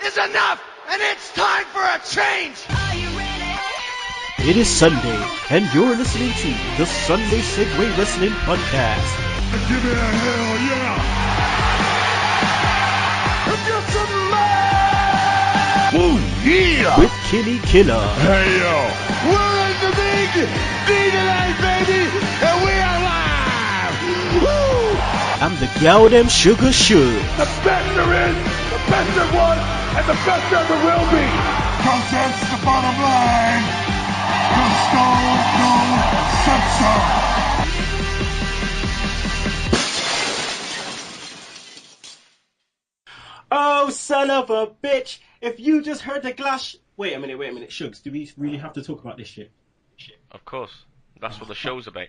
is enough, and it's time for a change. Are you ready? It is Sunday, and you're listening to the Sunday Segue Wrestling Podcast. Give me a hell yeah! Get some Ooh, yeah! With Kinny, Killa. Hey yo! We're in the big D tonight, baby, and we are live! Woo! I'm the gal them sugar should. The best there is, the best there was, and the best there ever will be! Cause that's the bottom line! The Stone Cold said so! Oh, son of a bitch! If you just heard the glass... Wait a minute, Shugs, do we really have to talk about this shit? Of course. That's what the show's about.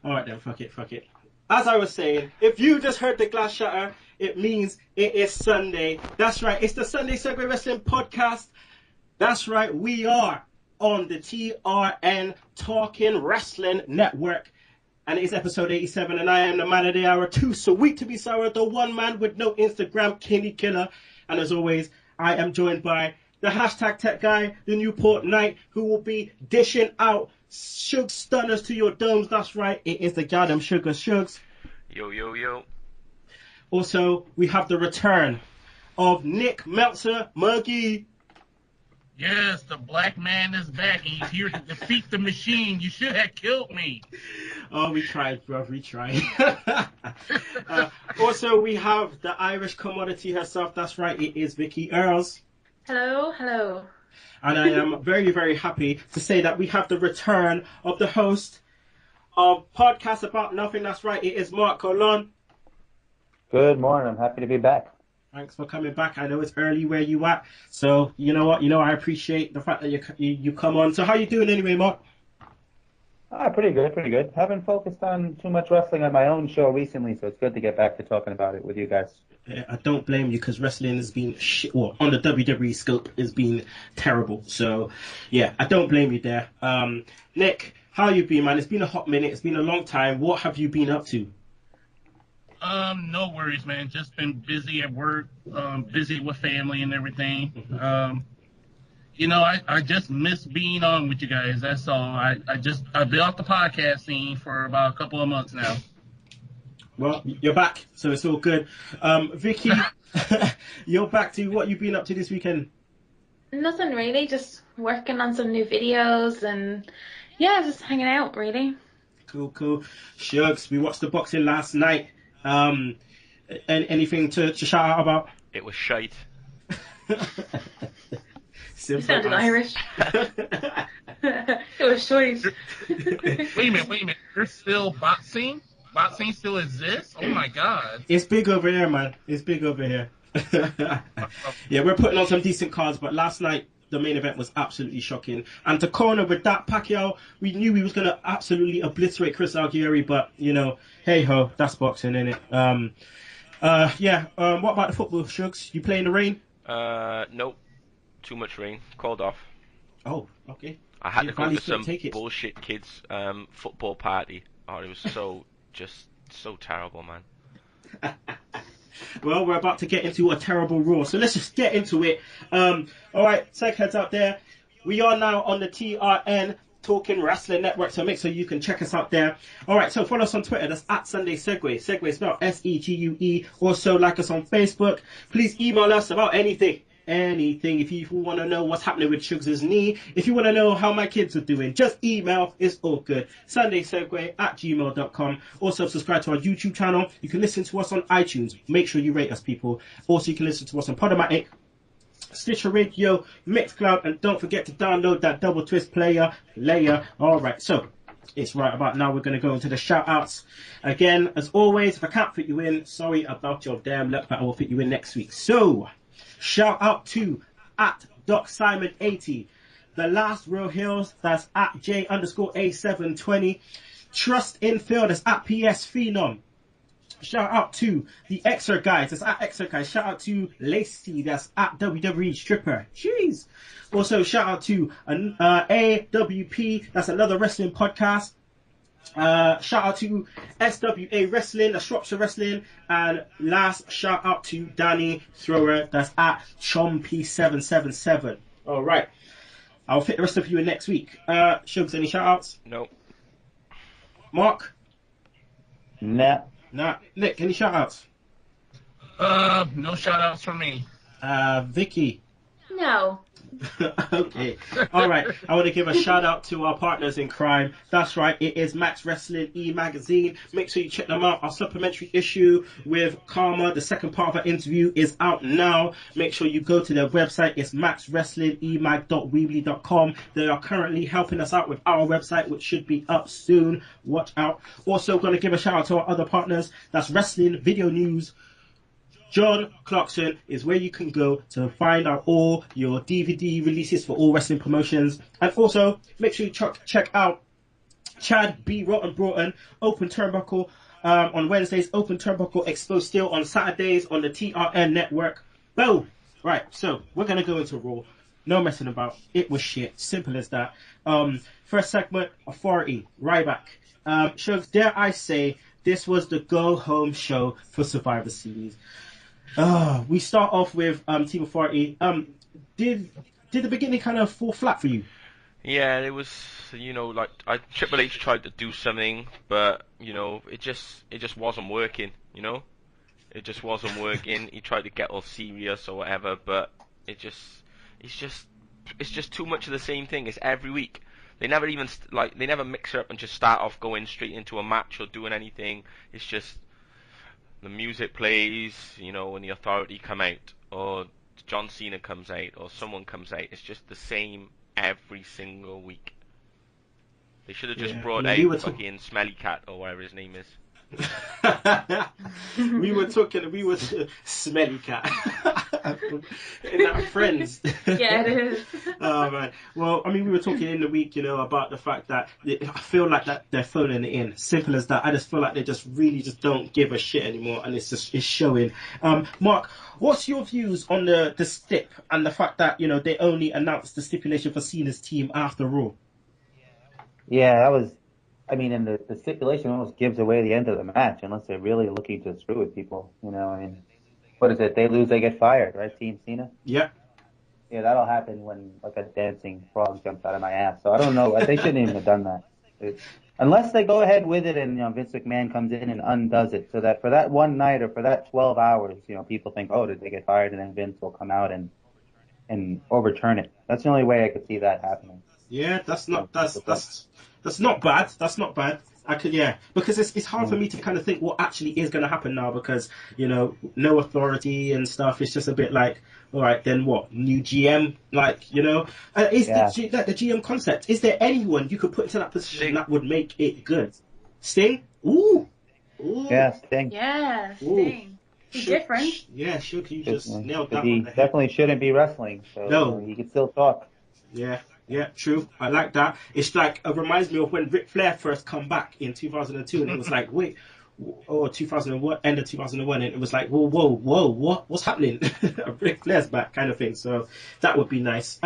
Alright then, fuck it. As I was saying, if you just heard the glass shatter, it means it is Sunday. That's right, it's the Sunday Segue Wrestling Podcast. That's right, we are on the TRN Talking Wrestling Network. And it is episode 87, and I am the man of the hour, too sweet to be sour, the one man with no Instagram, Kinny Killa. And as always, I am joined by the hashtag tech guy, the Newport Knight, who will be dishing out Sugs Stunners to your domes. That's right, it is the goddamn Sugar Shugs. Yo. Also, we have the return of Nick Meltzer, Magee. Yes, the black man is back, and he's here to defeat the machine. You should have killed me. Oh, we tried, bruv, we tried. Also, we have the Irish commodity herself. That's right, it is Vicky Earls. Hello. And I am very, very happy to say that we have the return of the host of Podcast About Nothing. That's right, it is Mark Colon. Good morning. I'm happy to be back. Thanks for coming back. I know it's early where you at, so you know what? I appreciate the fact that you come on. So how you doing anyway, Mark? Pretty good. Haven't focused on too much wrestling on my own show recently, so it's good to get back to talking about it with you guys. Yeah, I don't blame you because wrestling has been shit. Well, on the WWE scope, has been terrible. So, yeah, I don't blame you there. Nick, how you been, man? It's been a hot minute. It's been a long time. What have you been up to? No worries, man. Just been busy at work, busy with family and everything. I just miss being on with you guys. That's all. I've been off the podcast scene for about a couple of months now. Well, you're back, so it's all good. Vicky, you're back to what you've been up to this weekend? Nothing really, just working on some new videos and just hanging out really. Cool. Shugs, we watched the boxing last night. Anything to shout out about? It was shite. You sounded Irish. It was choice. Wait a minute. There's still boxing? Boxing still exists? Oh my god. It's big over here, man. It's big over here. Yeah, we're putting on some decent cards, but last night the main event was absolutely shocking. And to corner with that Pacquiao, we knew he was going to absolutely obliterate Chris Algieri, but, hey ho, that's boxing, innit? What about the football, Shugs? You play in the rain? Nope. Too much rain. Called off. Oh, okay. I had to go to some bullshit kids' football party. Oh, it was so terrible, man. Well, we're about to get into a terrible Raw, so let's just get into it. Alright, Seg heads out there. We are now on the TRN Talking Wrestling Network, so make sure you can check us out there. Alright, so follow us on Twitter, that's at Sunday Segue. Segue is spelled S-E-G-U-E. Also, like us on Facebook. Please email us about anything. If you want to know what's happening with Shugs' knee, if you want to know how my kids are doing, just email. It's all good. SundaySegue@gmail.com. Also, subscribe to our YouTube channel. You can listen to us on iTunes. Make sure you rate us, people. Also, you can listen to us on Podomatic, Stitcher Radio, Mixcloud, and don't forget to download that Double Twist layer. Alright, so it's right about now we're going to go into the shout-outs. Again, as always, if I can't fit you in, sorry about your damn luck, but I will fit you in next week. So, shout out to at DocSimon80, The Last Real Hills, that's at J_A720, Trust in Phil, that's at PS Phenom. Shout out to the Exer Guys, that's at Exer Guys. Shout out to Lacey, that's at WWE Stripper. Jeez. Also shout out to AWP, that's another wrestling podcast. Shout out to SWA Wrestling, the Shropshire Wrestling, and last shout out to Danny Thrower, that's at Chompy777. All right, I'll fit the rest of you in next week. Shugs, any shout outs? No. Mark? Nah. Nick, any shout outs? No shout outs from me. Vicky? No. Okay. All right. I want to give a shout out to our partners in crime. That's right. It is Max Wrestling E-Magazine. Make sure you check them out. Our supplementary issue with Karma, the second part of our interview, is out now. Make sure you go to their website. It's maxwrestlingemag.weebly.com. They are currently helping us out with our website, which should be up soon. Watch out. Also, going to give a shout out to our other partners. That's Wrestling Video News. John Clarkson is where you can go to find out all your DVD releases for all wrestling promotions. And also, make sure you check out Chad B. Rotten Broughton, Open Turnbuckle on Wednesdays, Open Turnbuckle Exposed Steel on Saturdays on the TRN network. Boom! Right, so we're going to go into Raw. No messing about. It was shit. Simple as that. First segment, Authority, Ryback. Shugs, dare I say, this was the go-home show for Survivor Series. We start off with Team Authority. Did the beginning kind of fall flat for you? Yeah, it was, like Triple H tried to do something, but it just wasn't working. It just wasn't working. He tried to get all serious or whatever, but it's just too much of the same thing. It's every week. They never even they never mix it up and just start off going straight into a match or doing anything. It's just the music plays, when the Authority come out, or John Cena comes out, or someone comes out. It's just the same every single week. They should have just brought out fucking Smelly Cat or whatever his name is. we were Smelly Cat. Isn't that Friends? Yeah, it is. Oh man. Well, we were talking in the week, about the fact that I feel like that they're phoning it in. Simple as that. I just feel like they just really just don't give a shit anymore, and it's showing. Mark, what's your views on the stip and the fact that they only announced the stipulation for Cena's team after Raw? Yeah, that was. And the stipulation almost gives away the end of the match unless they're really looking to screw with people. What is it? They lose, they get fired, right? Team Cena? Yeah. Yeah, that'll happen when a dancing frog jumps out of my ass. So I don't know. They shouldn't even have done that. Unless they go ahead with it and Vince McMahon comes in and undoes it, so that for that one night or for that 12 hours, people think, oh, did they get fired? And then Vince will come out and overturn it. That's the only way I could see that happening. Yeah, that's not bad. That's not bad. Because it's hard for me to kind of think what actually is going to happen now, because no authority and stuff. It's just a bit like, all right, then what? New GM, is the GM concept? Is there anyone you could put into that position that would make it good? Sting? Ooh. Yeah, Sting. Yeah, Sting. He's different. Yeah, should you just nailed that? He definitely shouldn't be wrestling, so no, he can still talk. Yeah, true. I like that. It's like, it reminds me of when Ric Flair first come back in 2002, and it was like, wait, or 2001, end of 2001, and it was like, whoa, what's happening? Ric Flair's back, kind of thing. So that would be nice.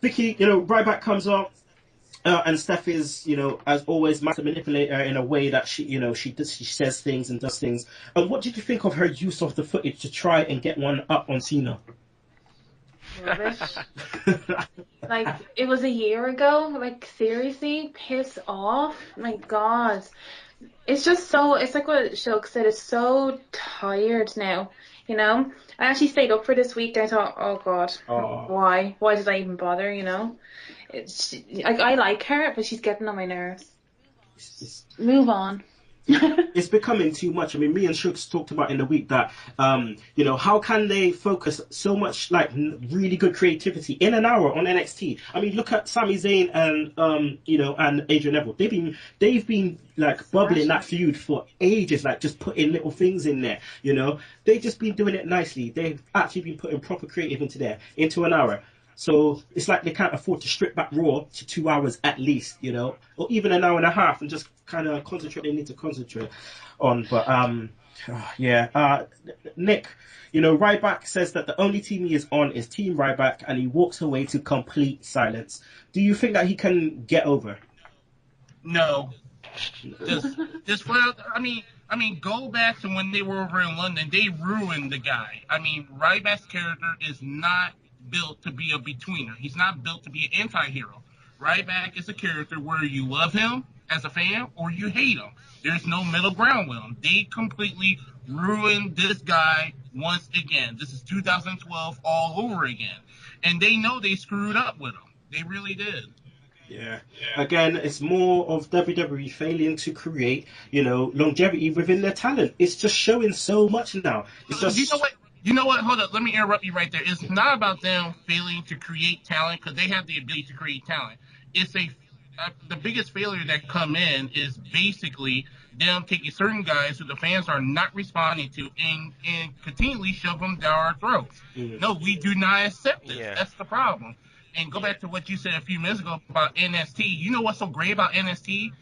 Vicky, Ryback comes up, and Steph is, as always, master manipulator in a way that she says things and does things. And what did you think of her use of the footage to try and get one up on Cena? Rubbish. It was a year ago. Seriously, piss off. My God. It's just so, it's like what Shug said, it's so tired now, I actually stayed up for this week. I thought, oh God, why did I even bother, I like her, but she's getting on my nerves. Move on. It's becoming too much. Me and Shugs talked about in the week that, how can they focus so much really good creativity in an hour on NXT? Look at Sami Zayn and and Adrian Neville. They've been bubbling that feud for ages, just putting little things in there. They've just been doing it nicely. They've actually been putting proper creative into an hour. So it's like they can't afford to strip back Raw to 2 hours at least, or even an hour and a half, and just kind of concentrate. They need to concentrate on. But Nick, Ryback says that the only team he is on is Team Ryback, and he walks away to complete silence. Do you think that he can get over? No. Just flat. I mean, go back to when they were over in London. They ruined the guy. I mean, Ryback's character is not built to be a betweener. He's not built to be an anti-hero. Ryback is a character where you love him as a fan or you hate him. There's no middle ground with him. They completely ruined this guy once again. This is 2012 all over again. And they know they screwed up with him. They really did. Yeah. Again, it's more of WWE failing to create, longevity within their talent. It's just showing so much now. It's just... You know what? Hold up. Let me interrupt you right there. It's not about them failing to create talent because they have the ability to create talent. It's the biggest failure that come in is basically them taking certain guys who the fans are not responding to and continually shove them down our throats. Mm-hmm. No, we do not accept this. Yeah. That's the problem. And go back to what you said a few minutes ago about NXT. You know what's so great about NXT?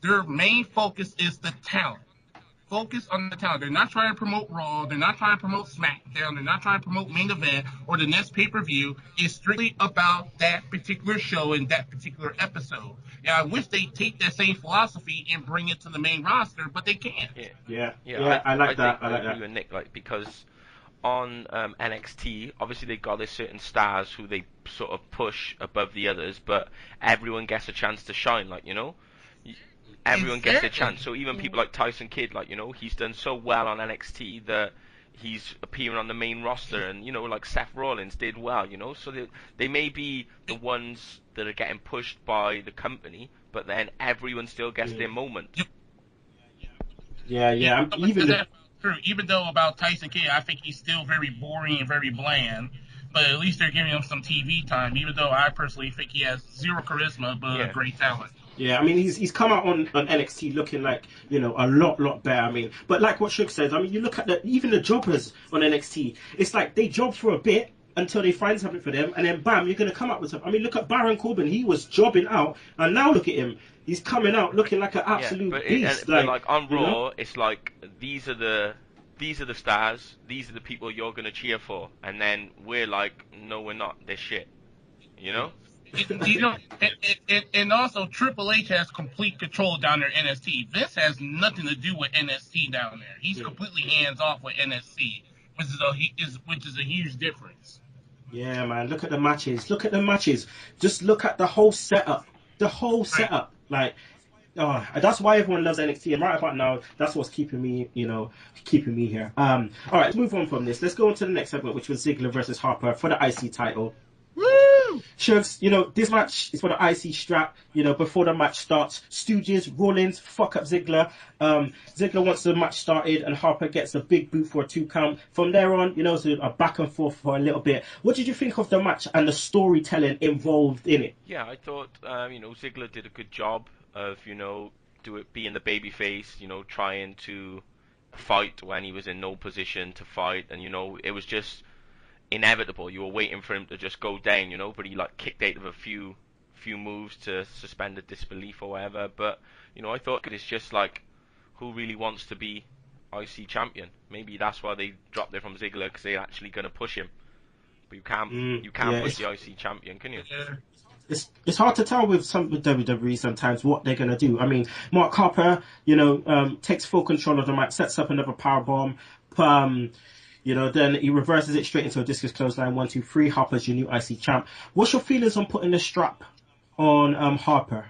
Their main focus is the talent. Focus on the talent. They're not trying to promote Raw. They're not trying to promote Smackdown. They're not trying to promote Main Event or the next pay-per-view. It's strictly about that particular show and that particular episode. Yeah, I wish they take that same philosophy and bring it to the main roster, but they can't. Yeah. I like that. I agree with Nick, because on NXT, obviously they got their certain stars who they sort of push above the others, but everyone gets a chance to shine, everyone gets a chance. So even people like Tyson Kidd, he's done so well on NXT that he's appearing on the main roster, and like Seth Rollins did well, so they may be the ones that are getting pushed by the company, but then everyone still gets their moment. Yeah. Even though about Tyson Kidd, I think he's still very boring and very bland, but at least they're giving him some TV time, even though I personally think he has zero charisma, but great talent. Yeah, I mean, he's come out on NXT looking like, a lot better. I mean, but like what Shug says, I mean, you look at even the jobbers on NXT, it's like they job for a bit until they find something for them, and then bam, you're going to come up with something. I mean, look at Baron Corbin. He was jobbing out, and now look at him. He's coming out looking like an absolute beast. But on Raw, it's like, these are the stars, these are the people you're going to cheer for, and then we're like, no, we're not, they're shit. And also Triple H has complete control down there at NXT. Vince has nothing to do with NXT down there. He's completely hands off with NXT, which is a huge difference. Yeah, man. Look at the matches. Just look at the whole setup. That's why everyone loves NXT. And right about now, that's what's keeping me here. All right, let's move on from this. Let's go on to the next segment, which was Ziggler versus Harper for the IC title. Woo! Shugs, this match is for the IC strap. Before the match starts, Stooges, Rollins, fuck up Ziggler. Ziggler wants the match started, and Harper gets a big boot for a 2 count. From there on, it's a back and forth for a little bit. What did you think of the match and the storytelling involved in it? Yeah, I thought, Ziggler did a good job of, being the babyface, trying to fight when he was in no position to fight, and, it was just inevitable. You were waiting for him to just go down, but he kicked out of a few moves to suspend the disbelief or whatever. But I thought it's just who really wants to be IC champion? Maybe that's why they dropped it from Ziggler, because they're actually going to push him. But you can't push the IC champion, can you? It's hard to tell with WWE sometimes what they're gonna do. I mean, Mark Harper, takes full control of the match, sets up another powerbomb. Then he reverses it straight into a discus clothesline. 1, 2, 3. Harper's your new IC champ. What's your feelings on putting the strap on Harper?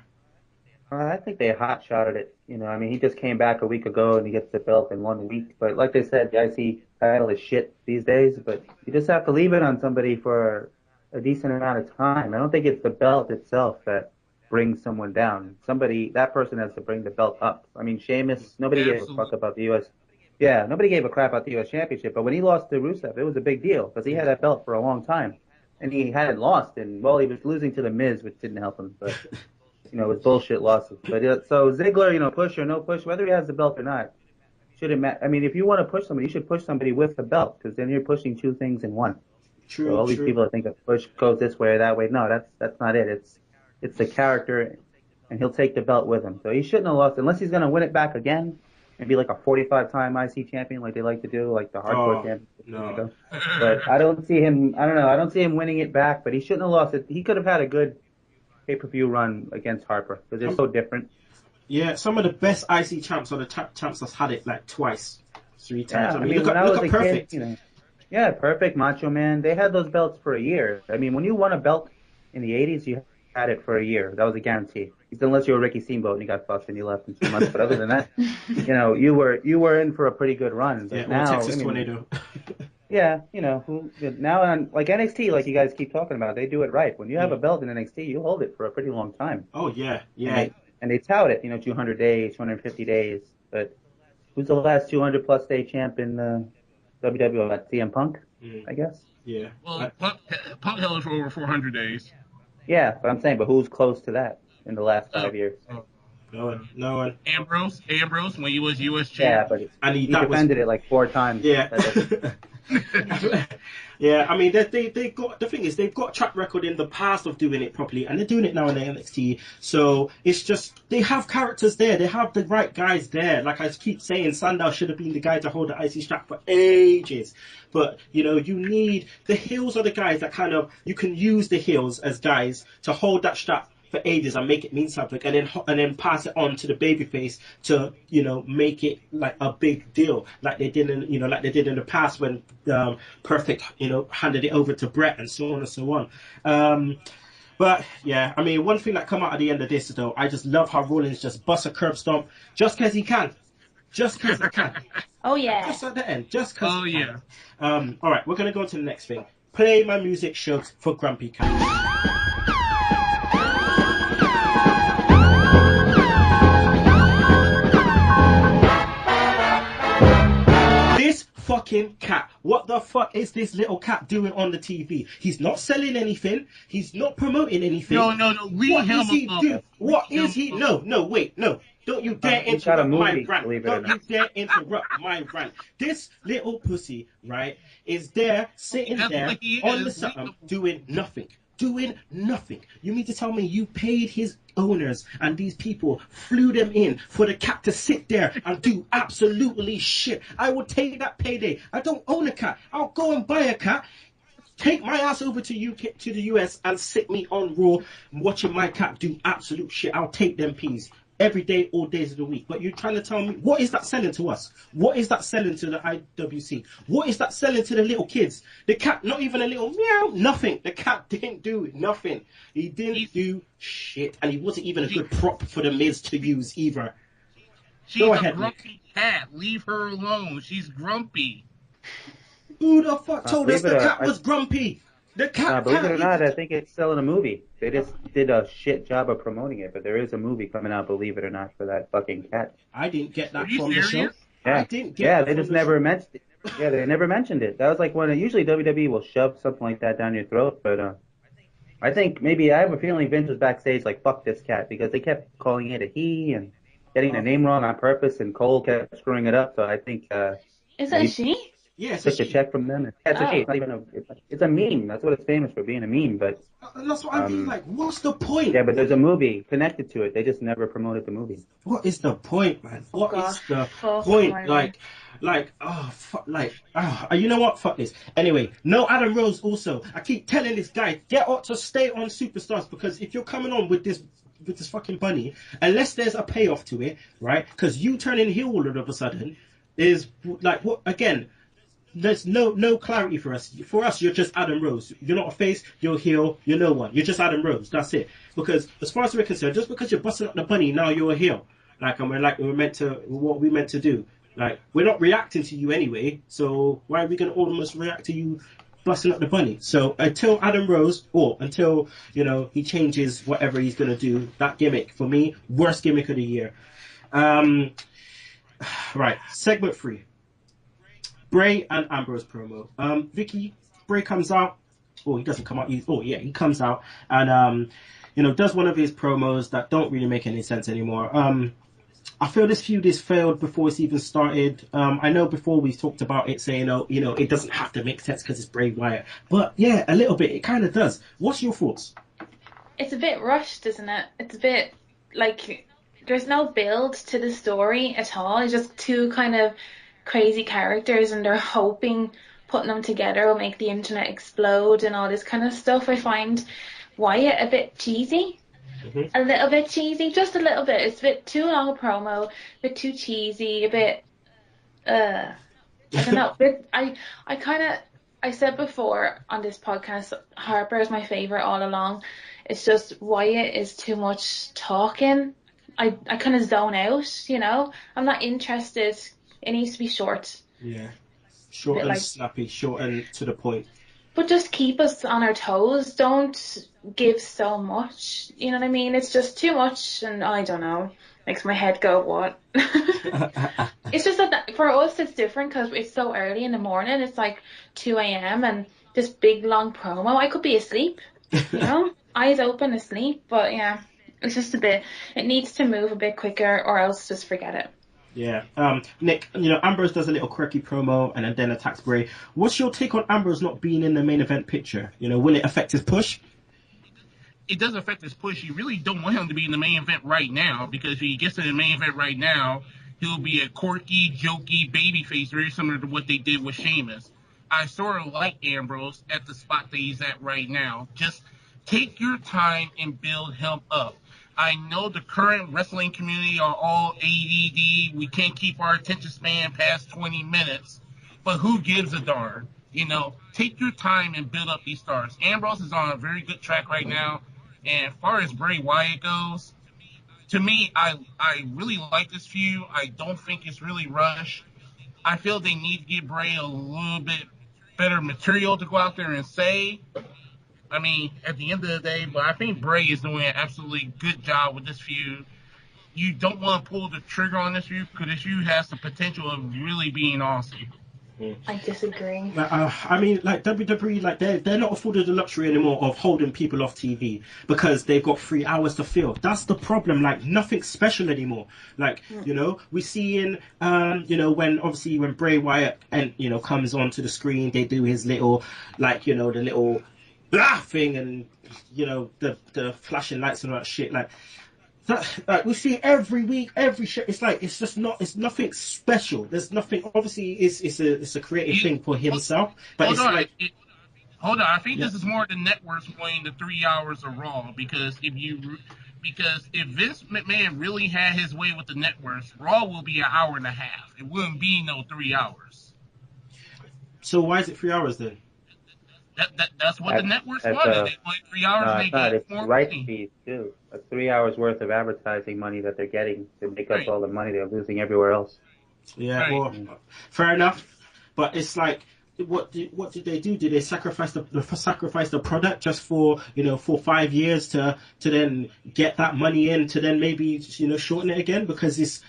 I think they hot-shotted it. He just came back a week ago and he gets the belt in 1 week. But like they said, the IC title is shit these days. But you just have to leave it on somebody for a decent amount of time. I don't think it's the belt itself that brings someone down. That person has to bring the belt up. I mean, Sheamus, nobody gave a fuck about the U.S. Yeah, nobody gave a crap about the U.S. Championship, but when he lost to Rusev, it was a big deal because he had that belt for a long time, and he hadn't lost, and he was losing to the Miz, which didn't help him, but it was bullshit losses. But so Ziggler, push or no push, whether he has the belt or not, shouldn't matter. I mean, if you want to push somebody, you should push somebody with the belt, because then you're pushing 2 things in one. True. So all these people that think a push goes this way or that way, no, that's not it. It's the character, and he'll take the belt with him. So he shouldn't have lost unless he's going to win it back again. And be like a 45-time IC champion like they like to do, like the hardcore champion. No. But I don't see him, I don't see him winning it back, but he shouldn't have lost it. He could have had a good pay-per-view run against Harper, because they're so different. Yeah, some of the best IC champs are the champs that's had it like twice, 3 times. Yeah, I mean, when I was look a at Perfect. kid, yeah, Perfect, Macho Man, they had those belts for a year. I mean, when you won a belt in the 80s, you had it for a year. That was a guarantee. Unless you were Ricky Steamboat and you got fucked and you left in 2 months. But other than that, you were in for a pretty good run. But Yeah, now, or Texas Tornado. yeah, now on like NXT, like you guys keep talking about, they do it right. When you have a belt in NXT, you hold it for a pretty long time. Oh yeah, yeah. And they tout it, 200 days, 250 days. But who's the last 200 plus day champ in WWE? CM Punk, I guess. Yeah. Well, Punk held it for over 400 days. Yeah, but I'm saying, but who's close to that in the last 5 years? No one. Ambrose, when he was U.S. Yeah, champ. but he defended it like 4 times. Yeah. Yeah, I mean, they got, the thing is, they've got a track record in the past of doing it properly, and they're doing it now in the NXT. So it's just, they have characters there, they have the right guys there. Like I keep saying, Sandow should have been the guy to hold the IC strap for ages. But, you need, the heels are the guys that kind of, you can use the heels as guys to hold that strap for ages and make it mean something, and then pass it on to the babyface to make it like a big deal, like they did in the past when Perfect handed it over to Brett and so on and so on. But yeah, I mean, one thing that come out at the end of this though, I just love how Rollins just busts a curb stomp just because he can. Oh yeah. Just at the end, just because. Oh yeah. All right, we're gonna go to the next thing. Play my music, Shugs, for Grumpy Cat. Fucking cat. What the fuck is this little cat doing on the TV? He's not selling anything. He's not promoting anything. No. What is he doing? What is he? No, wait, no. Don't you dare interrupt my rant. Don't you dare interrupt my rant. This little pussy, right, is there, sitting there on the something, doing nothing. Doing nothing. You mean to tell me you paid his owners and these people, flew them in for the cat to sit there and do absolutely shit? I would take that payday. I don't own a cat. I'll go and buy a cat, take my ass over to the US and sit me on Raw watching my cat do absolute shit. I'll take them peas. Every day, all days of the week. But you're trying to tell me, what is that selling to us? What is that selling to the IWC? What is that selling to the little kids? The cat, not even a little meow, nothing. The cat didn't do nothing. He didn't do shit. And he wasn't even a good prop for the Miz to use either. She's a grumpy cat. Leave her alone. She's grumpy. Who the fuck told us the cat was grumpy? The cat. Believe it or not, I think it's still in a movie. They just did a shit job of promoting it, but there is a movie coming out, believe it or not, for that fucking cat. I didn't get that from the show. Yeah, I didn't get they just never mentioned it. Yeah, they never mentioned it. That was like when usually WWE will shove something like that down your throat, but I think maybe I have a feeling Vince was backstage like, fuck this cat, because they kept calling it a he and getting the name wrong on purpose, and Cole kept screwing it up. So I think is it a she? Yes, took a check from them. It's a she. It's not even it's a meme. That's what it's famous for, being a meme. But that's what I mean. Like, what's the point? Yeah, but there's a movie connected to it. They just never promoted the movie. What is the point, man? What is the point? You know what? Fuck this. Anyway, no Adam Rose. Also, I keep telling this guy, get out to stay on Superstars, because if you're coming on with this fucking bunny, unless there's a payoff to it, right? Because you turning heel all of a sudden is like, what again? There's no clarity for us. For us, you're just Adam Rose. You're not a face, you're a heel, you're no one. You're just Adam Rose. That's it. Because as far as we're concerned, just because you're busting up the bunny, now you're a heel. And we're meant to do. Like, we're not reacting to you anyway, so why are we gonna almost react to you busting up the bunny? So until Adam Rose, or until, he changes whatever he's gonna do, that gimmick, for me, worst gimmick of the year. Right, segment 3. Bray and Ambrose promo. Vicky, Bray comes out. Oh, he doesn't come out. He comes out and does one of his promos that don't really make any sense anymore. I feel this feud is failed before it's even started. I know before we talked about it saying, it doesn't have to make sense because it's Bray Wyatt. But yeah, a little bit. It kind of does. What's your thoughts? It's a bit rushed, isn't it? It's a bit like there's no build to the story at all. It's just two kind of crazy characters, and they're hoping putting them together will make the internet explode and all this kind of stuff. I find Wyatt a bit cheesy. a little bit cheesy, just a little bit. It's a bit too long a promo, a bit too cheesy, a bit, I don't know. But I said before on this podcast, Harper is my favorite all along. It's just Wyatt is too much talking. I kind of zone out, you know. I'm not interested. It needs to be short. Yeah. Short and snappy, short and to the point. But just keep us on our toes. Don't give so much. You know what I mean? It's just too much, and I don't know. Makes my head go, what? It's just that for us it's different because it's so early in the morning. It's like 2 a.m. and this big long promo. I could be asleep, you know? Eyes open, asleep. But yeah, it's just a bit. It needs to move a bit quicker, or else just forget it. Yeah. Nick, you know, Ambrose does a little quirky promo and then attacks Bray. What's your take on Ambrose not being in the main event picture? You know, will it affect his push? It does affect his push. You really don't want him to be in the main event right now, because if he gets in the main event right now, he'll be a quirky, jokey babyface, very similar to what they did with Sheamus. I sort of like Ambrose at the spot that he's at right now. Just take your time and build him up. I know the current wrestling community are all ADD. We can't keep our attention span past 20 minutes. But who gives a darn? You know, take your time and build up these stars. Ambrose is on a very good track right now. And as far as Bray Wyatt goes, to me, I really like this feud. I don't think it's really rushed. I feel they need to give Bray a little bit better material to go out there and say. I mean, at the end of the day, but I think Bray is doing an absolutely good job with this feud. You don't want to pull the trigger on this feud because this feud has the potential of really being awesome. I disagree. I mean, like WWE, like they're not afforded the luxury anymore of holding people off TV because they've got 3 hours to fill. That's the problem. Like nothing special anymore. Like you know, we see in you know when Bray Wyatt and you know comes onto the screen, they do his little like you know the little thing and you know the flashing lights and all that shit like. Like we see every week, every show. It's like it's nothing special. There's nothing. Obviously, it's a creative thing for himself. But hold on. I think yeah. this is more the networks wanting the 3 hours of Raw because if Vince McMahon really had his way with the networks, Raw will be an hour and a half. It wouldn't be no 3 hours. So why is it 3 hours then? That's what the networks wanted. They wanted 3 hours. No, and it's they not. gave It's more rights money. fees too. That's 3 hours worth of advertising money that they're getting to make up all the money they're losing everywhere else. Yeah, well, fair enough. But it's like, what did they do? Did they sacrifice the product just for for 5 years to then get that money in to then maybe shorten it again? Because it's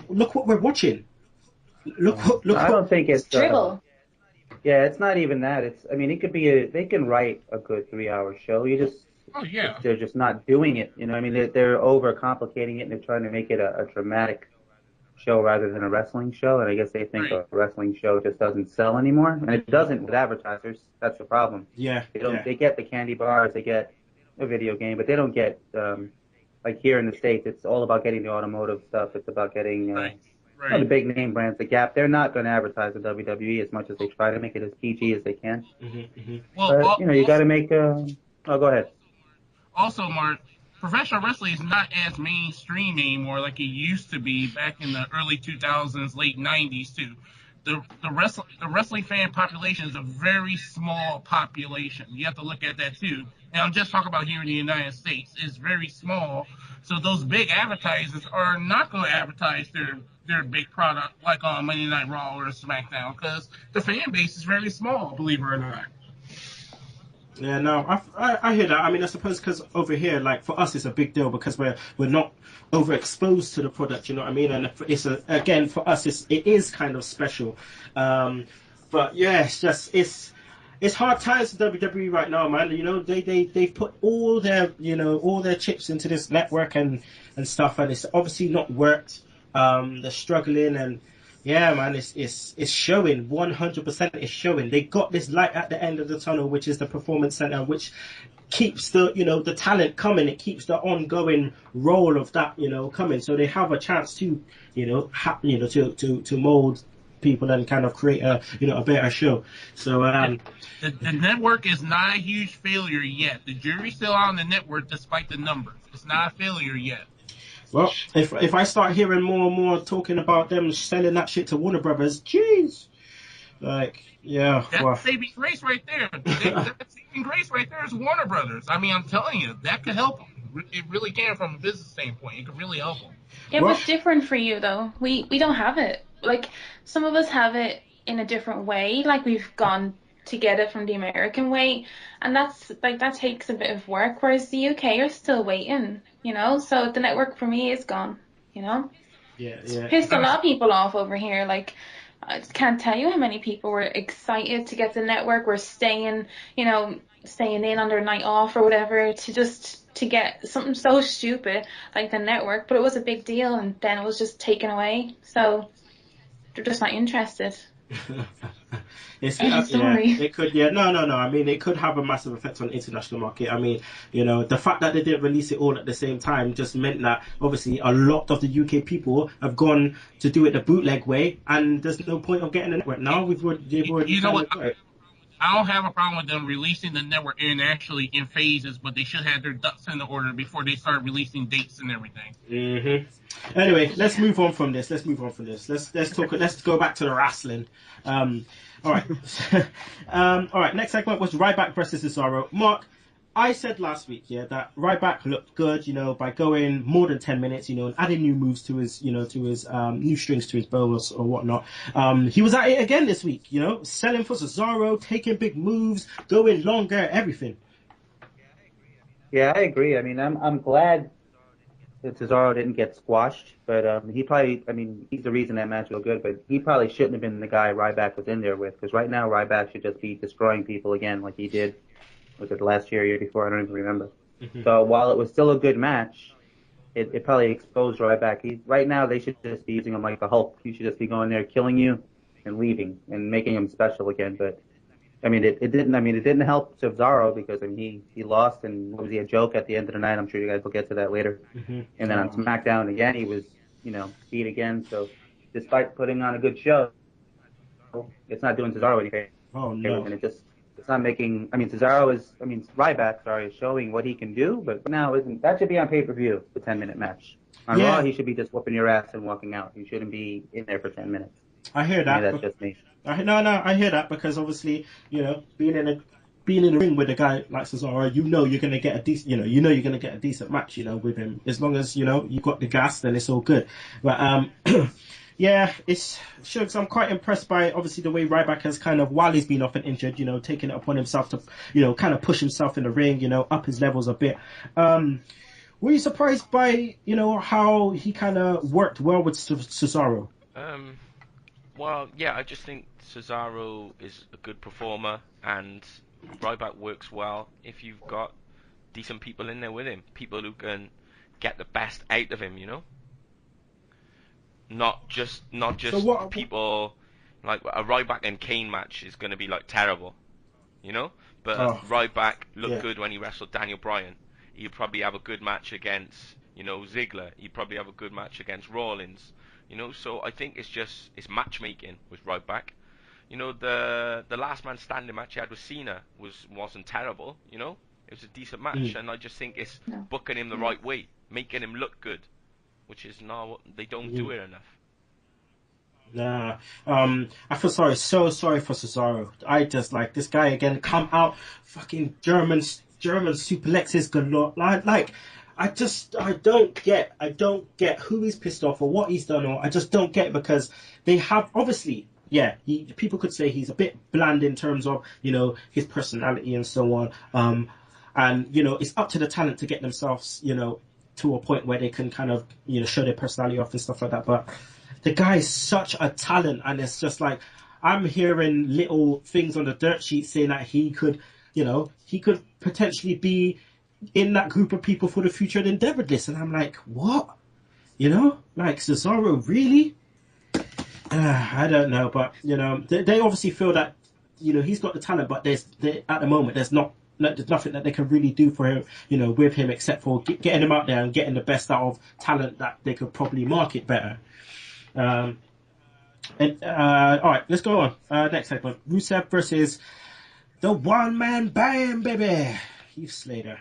look what we're watching. Look. I don't think it's dribble. Yeah, it's not even that. It could be they can write a good 3 hour show. They're just not doing it. You know, they're overcomplicating it and they're trying to make it a dramatic show rather than a wrestling show. And I guess they think a wrestling show just doesn't sell anymore. And it doesn't with advertisers. That's the problem. Yeah. They get the candy bars, they get a video game, but they don't get like here in the States. It's all about getting the automotive stuff. It's about getting the big name brands, the Gap. They're not going to advertise the WWE as much as they try to make it as PG as they can. Mm-hmm. Well, but, you got to make. Oh, go ahead. Also, Mark, professional wrestling is not as mainstream anymore like it used to be back in the early 2000s, late 90s too. The wrestling fan population is a very small population. You have to look at that too. And I'm just talking about here in the United States. It's very small. So those big advertisers are not going to advertise their big product like on Monday Night Raw or SmackDown because the fan base is very small, believe it or not. Yeah, no, I hear that. I suppose because over here, like for us, it's a big deal because we're not overexposed to the product. You know what I mean? And it's again for us, it is kind of special. But yeah, it's hard times for WWE right now, man. You know, they've put all their chips into this network and stuff, and it's obviously not worked. They're struggling and. Yeah, man, it's showing. 100% it's showing. They got this light at the end of the tunnel, which is the Performance Center, which keeps the talent coming. It keeps the ongoing role of that coming. So they have a chance to to mold people and kind of create a a better show. So the network is not a huge failure yet. The jury's still out on the network despite the numbers. It's not a failure yet. well, if I start hearing more and more talking about them selling that shit to Warner Brothers, jeez, like yeah, That's well, saving grace right there. That saving grace right there is Warner Brothers. I mean, I'm telling you, that could help them. It really can from a business standpoint. It could really help them. It Well- was different for you though. We don't have it. Like some of us have it in a different way. Like we've gone to get it from the American way, and that's like that takes a bit of work. Whereas the UK are still waiting, So the network for me is gone. yeah. Pissed a lot of people off over here. Like I just can't tell you how many people were excited to get the network. Were staying in on their night off or whatever to get something so stupid like the network, but it was a big deal, and then it was just taken away. So they're just not interested. Sorry. It could, no. I mean, it could have a massive effect on the international market. I mean, the fact that they didn't release it all at the same time just meant that obviously a lot of the UK people have gone to do it the bootleg way, and there's no point of getting a network now. They've already You know what? it. I don't have a problem with them releasing the network internationally in phases, but they should have their ducks in the order before they start releasing dates and everything. Mm-hmm. Anyway, let's move on from this. Let's talk. Let's go back to the wrestling. All right. All right. Next segment was Ryback versus Cesaro. Mark, I said last week, that Ryback looked good, by going more than 10 minutes, and adding new moves to his, new strings to his bows or whatnot. He was at it again this week, selling for Cesaro, taking big moves, going longer, everything. Yeah, I agree. I mean, I'm glad that Cesaro didn't get squashed, but he probably, he's the reason that match was good, but he probably shouldn't have been the guy Ryback was in there with, because right now Ryback should just be destroying people again like he did. Was it last year before? I don't even remember. Mm-hmm. So while it was still a good match, it probably exposed Ryback. Right now they should just be using him like the Hulk. He should just be going there, killing you, and leaving, and making him special again. But it didn't help Cesaro because he lost, and was he a joke at the end of the night? I'm sure you guys will get to that later. Mm-hmm. And then on SmackDown again, he was beat again. So despite putting on a good show, it's not doing Cesaro any favor. Oh no! And it's not making. Ryback, is showing what he can do, but now that should be on pay-per-view, the 10-minute match. On Raw, he should be just whooping your ass and walking out. He shouldn't be in there for 10 minutes. I hear that. That's just me. I hear that because obviously, being in the ring with a guy like Cesaro, you're gonna get a decent, you're gonna get a decent match, with him. As long as you've got the gas, then it's all good. But yeah, it's Shugs. I'm quite impressed by obviously the way Ryback has kind of, while he's been off and injured, taken it upon himself to, kind of push himself in the ring, up his levels a bit. Were you surprised by, how he kind of worked well with Cesaro? Well, yeah, I just think Cesaro is a good performer, and Ryback works well if you've got decent people in there with him, people who can get the best out of him, Not just so people like a Ryback and Kane match is going to be like terrible, But Ryback looked good when he wrestled Daniel Bryan. He'd probably have a good match against, Ziggler. He'd probably have a good match against Rollins, So I think it's matchmaking with Ryback. The last man standing match he had with Cena wasn't terrible, It was a decent match, and I just think it's booking him the right way, making him look good. Which is not, they don't do it enough. Nah, I feel so sorry for Cesaro. I just like this guy again. Come out, fucking German suplexes galore. Like, I don't get who he's pissed off or what he's done, or I just don't get it because they have obviously. Yeah, people could say he's a bit bland in terms of his personality and so on. And it's up to the talent to get themselves to a point where they can kind of, show their personality off and stuff like that. But the guy is such a talent, and it's just like, I'm hearing little things on the dirt sheet saying that he could potentially be in that group of people for the future and endeavored this. And I'm like, what? Like Cesaro, really? I don't know, but, they obviously feel that, he's got the talent, but at the moment, there's nothing that they can really do for him, with him except for getting him out there and getting the best out of talent that they could probably market better. And, all right, let's go on. Next segment. Rusev versus the one-man band, baby. Heath Slater.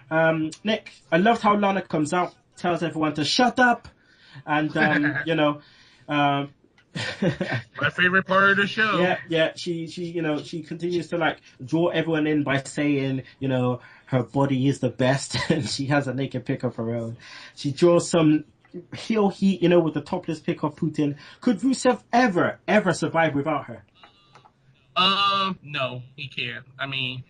Nick, I loved how Lana comes out, tells everyone to shut up, and my favorite part of the show. Yeah. She continues to like draw everyone in by saying, her body is the best, and she has a naked pic of her own. She draws some heel heat, with the topless pic of Putin. Could Rusev ever survive without her? No, he can't. I mean,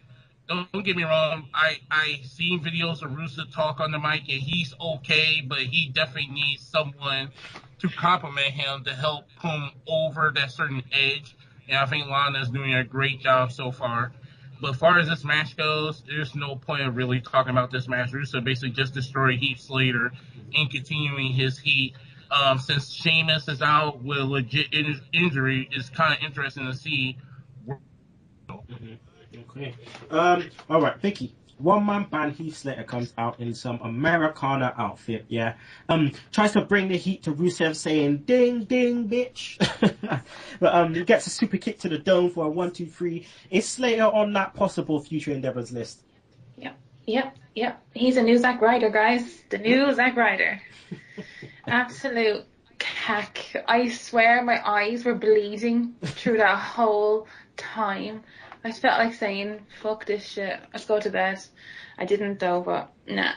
don't get me wrong. I seen videos of Rusev talk on the mic, and he's okay, but he definitely needs someone to compliment him to help him over that certain edge. And I think Lana's doing a great job so far. But as far as this match goes, there's no point of really talking about this match. Rusev basically just destroyed Heath Slater and continuing his heat. Since Sheamus is out with a legit injury, it's kind of interesting to see. Okay. All right, Vicky. One-man band Heath Slater comes out in some Americana outfit, yeah. Tries to bring the heat to Rusev, saying "ding, ding, bitch." But he gets a super kick to the dome for a 1-2-3. Is Slater on that possible future endeavors list? Yep. He's a new Zack Ryder, guys. The new Zack Ryder. Absolute cack. I swear my eyes were bleeding through that whole time. I felt like saying, fuck this shit, let's go to bed. I didn't though, but nah.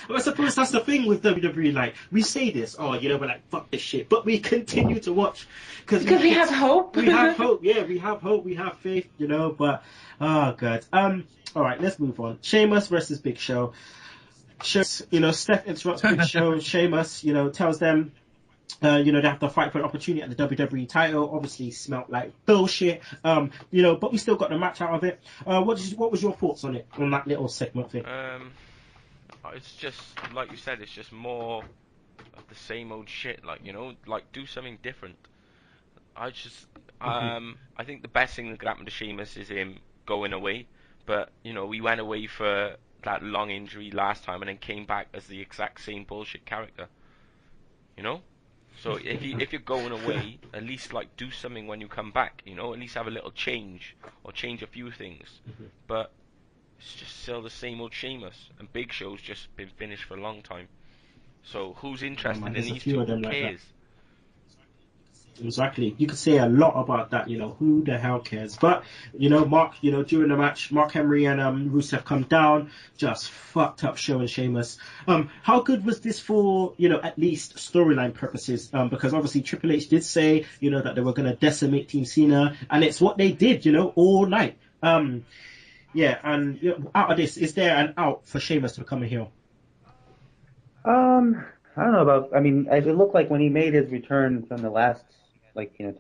Well, I suppose that's the thing with WWE, like, we say this, we're like, fuck this shit, but we continue to watch. Because we have hope. We have hope, yeah, we have hope, we have faith, but, oh god. Alright, let's move on. Sheamus versus Big Show. Steph interrupts Big Show. Sheamus, tells them, they have to fight for an opportunity at the WWE title. Obviously smelt like bullshit. But we still got the match out of it. What was your thoughts on it, on that little segment thing? It's just, like you said, it's just more of the same old shit. Like, do something different. I think the best thing that could happen to Sheamus is him going away. But, we went away for that long injury last time and then came back as the exact same bullshit character. So if you're going away, at least do something when you come back, at least have a little change or change a few things. But it's just still the same old Sheamus, and Big Show's just been finished for a long time. So who's interested in these two? Who cares? Exactly. You could say a lot about that, who the hell cares? But, Mark, during the match, Mark Henry and Rusev come down, just fucked up Show and Sheamus. How good was this for, at least storyline purposes? Because obviously Triple H did say, that they were going to decimate Team Cena, and it's what they did, all night. And out of this, is there an out for Sheamus to become a heel? I don't know about, it looked like when he made his return from the last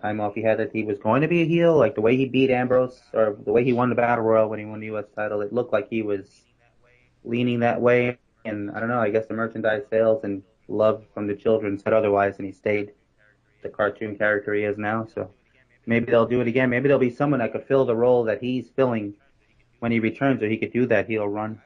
time off he had, that he was going to be a heel, like the way he beat Ambrose, or the way he won the Battle Royal when he won the U.S. title. It looked like he was leaning that way, and I don't know, I guess the merchandise sales and love from the children said otherwise, and he stayed the cartoon character he is now. So maybe they'll do it again. Maybe there'll be someone that could fill the role that he's filling when he returns, or he could do that heel run.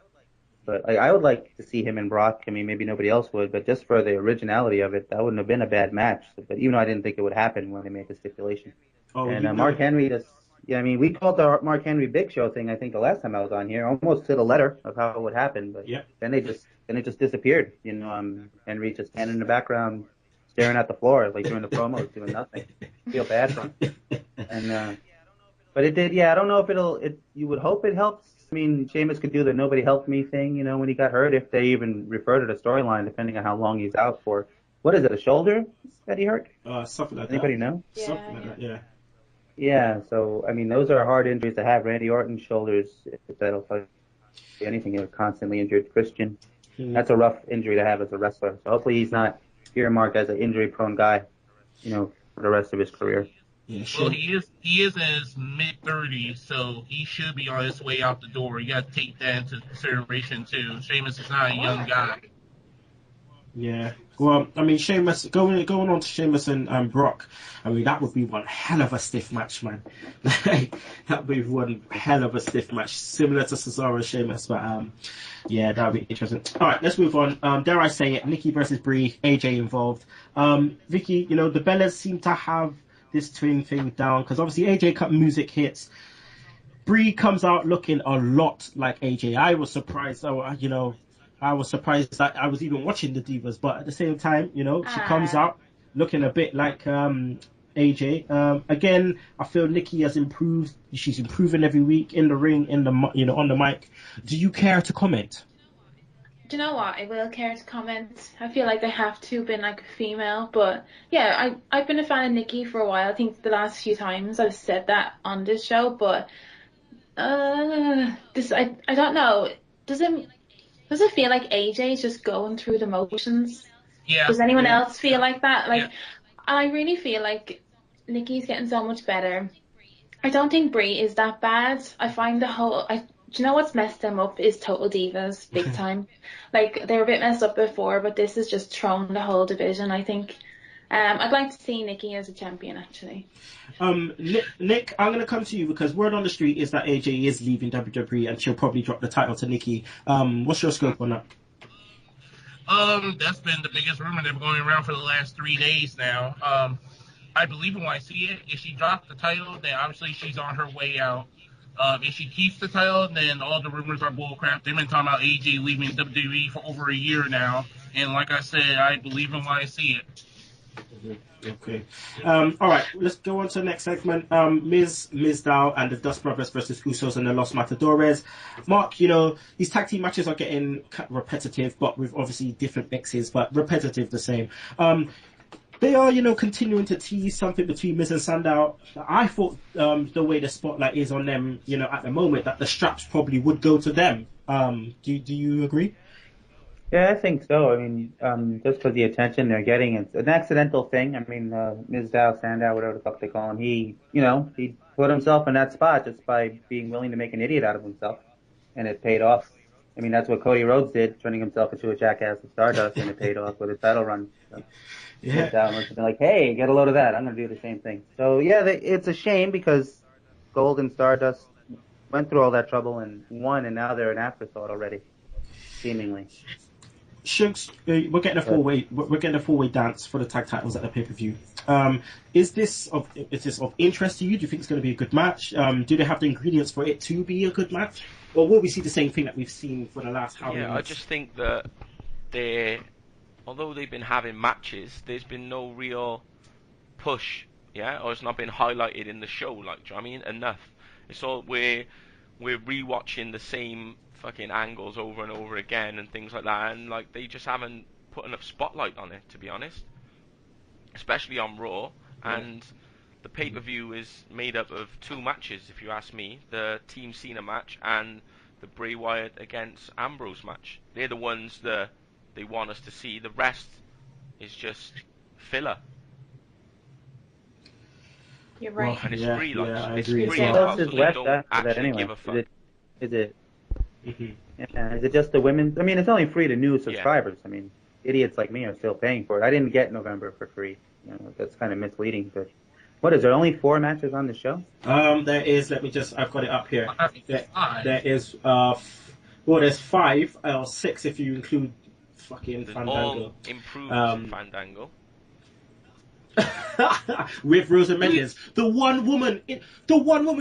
But I would like to see him and Brock. Maybe nobody else would, but just for the originality of it, that wouldn't have been a bad match. But even though I didn't think it would happen when they made the stipulation. Mark Henry we called the Mark Henry Big Show thing, I think, the last time I was on here, almost to the letter of how it would happen. But then it just disappeared. Henry just standing in the background, staring at the floor, like during the promos, doing nothing. Feel bad for him. And but it did. Yeah, I don't know if you would hope it helps. Sheamus could do the nobody helped me thing, when he got hurt, if they even refer to the storyline, depending on how long he's out for. What is it, a shoulder that he hurt? Something like Anybody that. know? Yeah, something like that, yeah. Yeah, so, those are hard injuries to have. Randy Orton's shoulders, if that'll tell you anything, you're constantly injured. Christian, that's a rough injury to have as a wrestler. So hopefully he's not earmarked as an injury-prone guy, for the rest of his career. Yeah, sure. Well, he is in his mid-30s, so he should be on his way out the door. You got to take that into consideration, too. Sheamus is not a young guy. Yeah. Well, Sheamus, going on to Sheamus and Brock, that would be one hell of a stiff match, man. That would be one hell of a stiff match, similar to Cesaro and Sheamus, but that would be interesting. All right, let's move on. Dare I say it, Nikki versus Brie, AJ involved. Vicky, the Bellas seem to have this twin thing down, because obviously AJ Cup music hits. Brie comes out looking a lot like AJ. I was surprised. I was surprised that I was even watching the Divas, but at the same time, she comes out looking a bit like AJ. Again, I feel Nikki has improved. She's improving every week in the ring, on the mic. Do you care to comment? Do you know what? I will care to comment. I feel like they have to been like a female, but yeah, I've been a fan of Nikki for a while. I think the last few times I've said that on this show, but I don't know. Does it feel like AJ is just going through the motions? Yeah. Does anyone else feel like that? Like, I really feel like Nikki's getting so much better. I don't think Brie is that bad. I find do you know what's messed them up is Total Divas, big time. Like, they were a bit messed up before, but this has just thrown the whole division, I think. I'd like to see Nikki as a champion, actually. Nick, I'm going to come to you because word on the street is that AJ is leaving WWE and she'll probably drop the title to Nikki. What's your scope on that? That's been the biggest rumor that's been going around for the last 3 days now. I believe it when I see it. If she drops the title, then obviously she's on her way out. If she keeps the title, then all the rumors are bullcrap. They've been talking about AJ leaving WWE for over a year now. And like I said, I believe it when I see it. Okay. All right, let's go on to the next segment. Mizdow and the Dust Brothers versus Usos and the Los Materdores. Mark, these tag team matches are getting repetitive, but with obviously different mixes, but repetitive the same. They are, continuing to tease something between Miz and Sandow. I thought the way the spotlight is on them, at the moment, that the straps probably would go to them. Do you agree? Yeah, I think so. I mean, just for the attention they're getting, it's an accidental thing. I mean, Mizdow, Sandow, whatever the fuck they call him, he put himself in that spot just by being willing to make an idiot out of himself, and it paid off. I mean, that's what Cody Rhodes did, turning himself into a jackass of Stardust, and it paid off with his title run. So, Mizdow must have been like, hey, get a load of that. I'm going to do the same thing. So, yeah, it's a shame because Gold and Stardust went through all that trouble and won, and now they're an afterthought already, seemingly. Shugs, we're getting a four-way dance for the tag titles at the pay-per-view. Is this of interest to you? Do you think it's going to be a good match? Do they have the ingredients for it to be a good match, or will we see the same thing that we've seen for the last how many months? I just think that although they've been having matches, there's been no real push, or it's not been highlighted in the show. Like, do you know what I mean? Enough. It's all we're rewatching the same fucking angles over and over again and things like that, and like they just haven't put enough spotlight on it, to be honest, especially on Raw. And the pay-per-view is made up of 2 matches, if you ask me: the Team Cena match and the Bray Wyatt against Ambrose match. They're the ones that they want us to see. The rest is just filler. You're right. And it's free, it's free. free. What else is left don't after that actually anyway? give a fuck. Is it just the women's? I mean, it's only free to new subscribers. I mean, idiots like me are still paying for it. I didn't get November for free. That's kind of misleading. But what is there? Only 4 matches on the show? There is. I've got it up here. There is. There's 5 or 6 if you include fucking Fandango. All improved Fandango. With Rosa Mendes, the one woman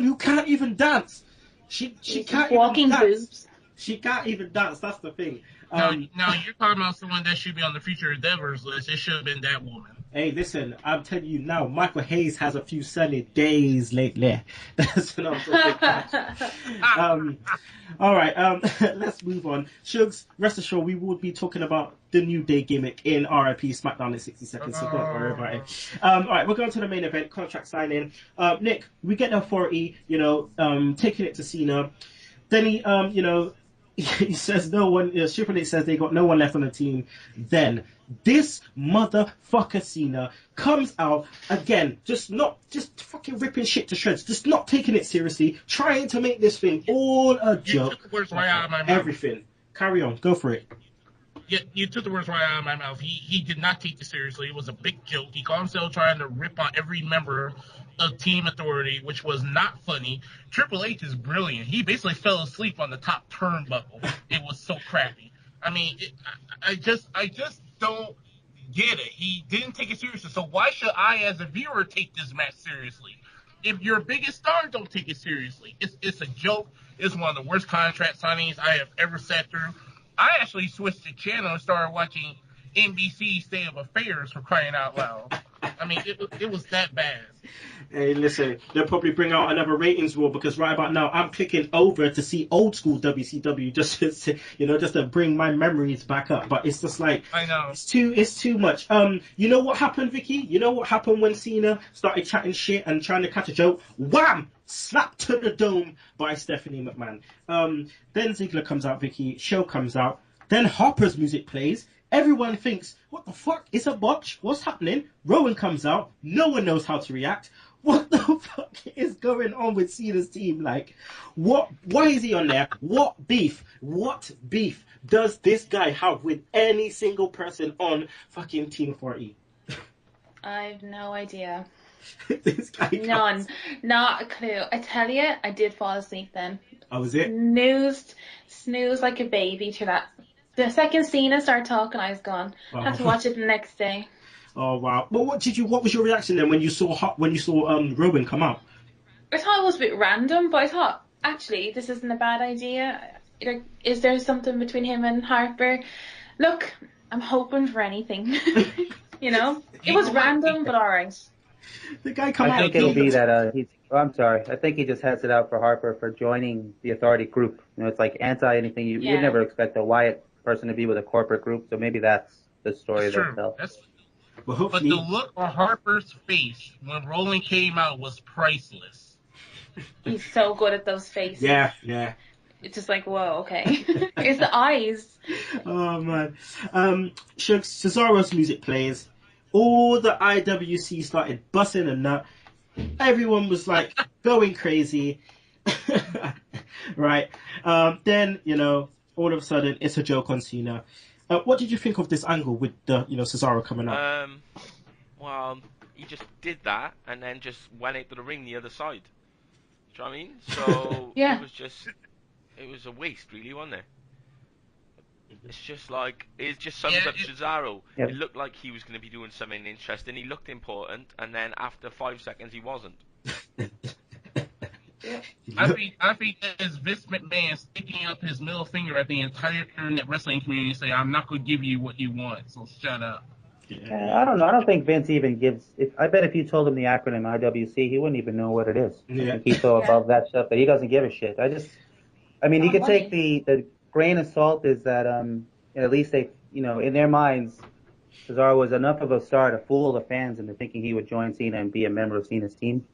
who can't even dance. She can't walking even dance. boobs. She can't even dance. That's the thing. Now you're talking about someone that should be on the future endeavors list. It should have been that woman. Hey, listen, I'm telling you now, Michael Hayes has a few sunny days lately. That's what I'm talking about. All right, let's move on. Shugs, rest assured, we will be talking about the New Day gimmick in RIP Smackdown in 60 seconds, so don't worry about it. All right, we're going to the main event, contract signing. Nick, we get the authority, taking it to Cena. Then he says no one, Triple H says they got no one left on the team. Then this motherfucker Cena comes out again, just fucking ripping shit to shreds, just not taking it seriously, trying to make this thing all a joke. You took the words right out of my mouth. Everything. Carry on, go for it. Yeah, you took the words right out of my mouth. He did not take it seriously. It was a big joke. He called himself trying to rip on every member of Team Authority, which was not funny. Triple H is brilliant. He basically fell asleep on the top turnbuckle. It was so crappy. I mean, I just don't get it. He didn't take it seriously. So why should I, as a viewer, take this match seriously? If your biggest star don't take it seriously, it's a joke. It's one of the worst contract signings I have ever sat through. I actually switched the channel and started watching NBC State of Affairs, for crying out loud. I mean, it was that bad. Hey, listen, they'll probably bring out another ratings war because right about now I'm clicking over to see old school WCW just to bring my memories back up. But it's just like I know it's too much. You know what happened, Vicky? You know what happened when Cena started chatting shit and trying to catch a joke? Wham! Slapped to the dome by Stephanie McMahon. Then Ziggler comes out, Vicky. Show comes out. Then Harper's music plays. Everyone thinks, what the fuck? It's a botch? What's happening? Rowan comes out. No one knows how to react. What the fuck is going on with Cena's team? Like, what? Why is he on there? What beef? What beef does this guy have with any single person on fucking Team 40? I have no idea. This guy None. Not a clue. I tell you, I did fall asleep then. Oh, was it? Snooze like a baby to that. The second Cena started talking, I was gone. Had to watch it the next day. Oh wow! But what was your reaction then when you saw Rowan come out? I thought it was a bit random, but I thought actually this isn't a bad idea. Like, is there something between him and Harper? Look, I'm hoping for anything. You know, it was random, but alright. The guy come out. I think it'll be that he's. Oh, I'm sorry. I think he just has it out for Harper for joining the Authority group. You know, it's like anti anything. You'd never expect a Wyatt person to be with a corporate group, so maybe that's the story they'll tell. Well, but the look on Harper's face when Rowan came out was priceless. He's so good at those faces. Yeah. It's just like, whoa, okay. It's the eyes. Oh man. Cesaro's music plays. All the IWC started busting a nut. Everyone was like going crazy. Right. Then, all of a sudden it's a joke on Cena. What did you think of this angle with the Cesaro coming up? Well, he just did that and then just went out to the ring the other side. Do you know what I mean? So yeah. It was a waste, really, wasn't it? It's just like it just sums up Cesaro. Yep. It looked like he was going to be doing something interesting. He looked important, and then after 5 seconds, he wasn't. I think that is Vince McMahon sticking up his middle finger at the entire internet wrestling community and saying, I'm not going to give you what you want, so shut up. I don't know. I don't think Vince even gives... I bet if you told him the acronym IWC, he wouldn't even know what it is. Yeah. I think he's so above that stuff that he doesn't give a shit. You could take the grain of salt is that at least they, in their minds, Cesaro was enough of a star to fool the fans into thinking he would join Cena and be a member of Cena's team.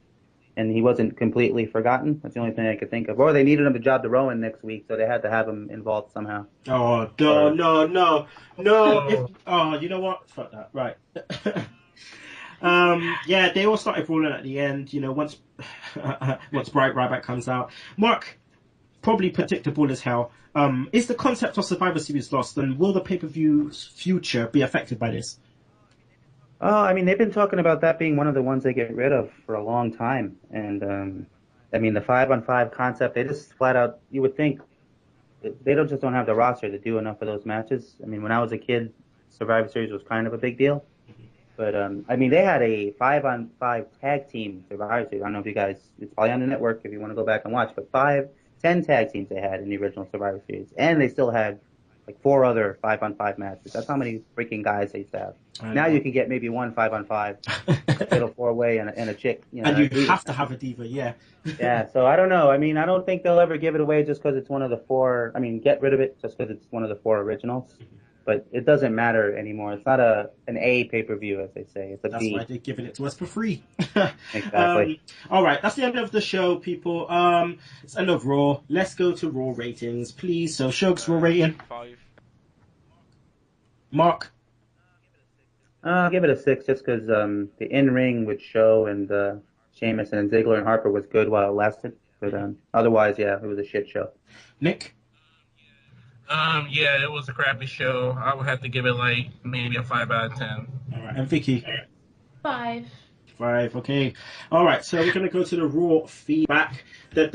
And he wasn't completely forgotten. That's the only thing I could think of. Or they needed him to job the Rowan next week, so they had to have him involved somehow. Oh, no. You know what? Fuck that. Right. They all started rolling at the end. Once Ryback comes out. Mark, probably predictable as hell. Is the concept of Survivor Series lost, and will the pay-per-view's future be affected by this? Oh, they've been talking about that being one of the ones they get rid of for a long time. And, the 5-on-5 concept, they just flat out, you would think, they don't have the roster to do enough of those matches. When I was a kid, Survivor Series was kind of a big deal. But, they had a 5-on-5 tag team Survivor Series. I don't know if you guys, it's probably on the network if you want to go back and watch, but 10 tag teams they had in the original Survivor Series. And they still had like 4 other 5-on-5 matches. That's how many freaking guys they used to have. Now you can get maybe 1 5-on-5, a little 4-way and a chick. And you have to have a diva, yeah. Yeah, so I don't know. I don't think they'll ever give it away just because it's one of the 4. Get rid of it just because it's one of the 4 originals. But it doesn't matter anymore. It's not an A pay-per-view, as they say. It's a B. That's why they're giving it to us for free. Exactly. All right, that's the end of the show, people. It's end of Raw. Let's go to Raw ratings, please. So, Shug's Raw rating. 5. Mark? I'll give it a 6 just because the in-ring with Show and Sheamus and Ziggler and Harper was good while it lasted. But otherwise, it was a shit show. Nick? It was a crappy show. I would have to give it maybe a 5 out of 10. All right, and Vicky? 5. 5, okay. All right, so we're going to go to the Raw feedback. Let's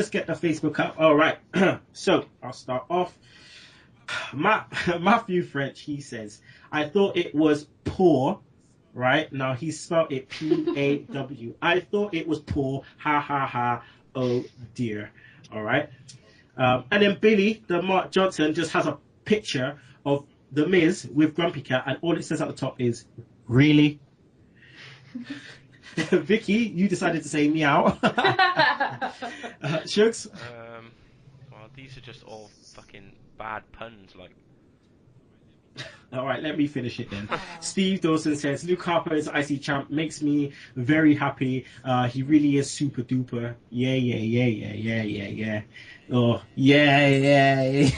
get the Facebook up. All right, so I'll start off. Matthew French, he says, I thought it was poor, right? Now he spelled it P-A-W. I thought it was poor, ha ha ha, oh dear. All right. And then Billy, the Mark Johnson, just has a picture of the Miz with Grumpy Cat, and all it says at the top is, really? Vicky, you decided to say meow. Shugs? Well, these are just all fucking bad puns, like. All right, let me finish it then. Steve Dawson says, Luke Harper is IC champ, makes me very happy. He really is super duper. Yeah. Oh, yeah.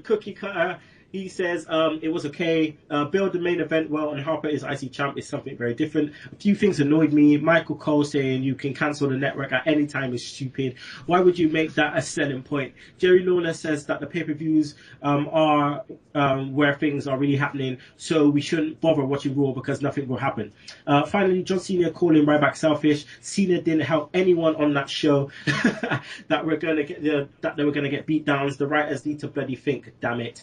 Cookie Cutter, he says, it was okay. Build the main event well, and Harper is IC champ is something very different. A few things annoyed me. Michael Cole saying you can cancel the network at any time is stupid. Why would you make that a selling point? Jerry Lawler says that the pay-per-views are where things are really happening, so we shouldn't bother watching Raw because nothing will happen. Finally, John Cena calling Ryback selfish. Cena didn't help anyone on that show that we're gonna get that they were gonna get beat downs. The writers need to bloody think, damn it.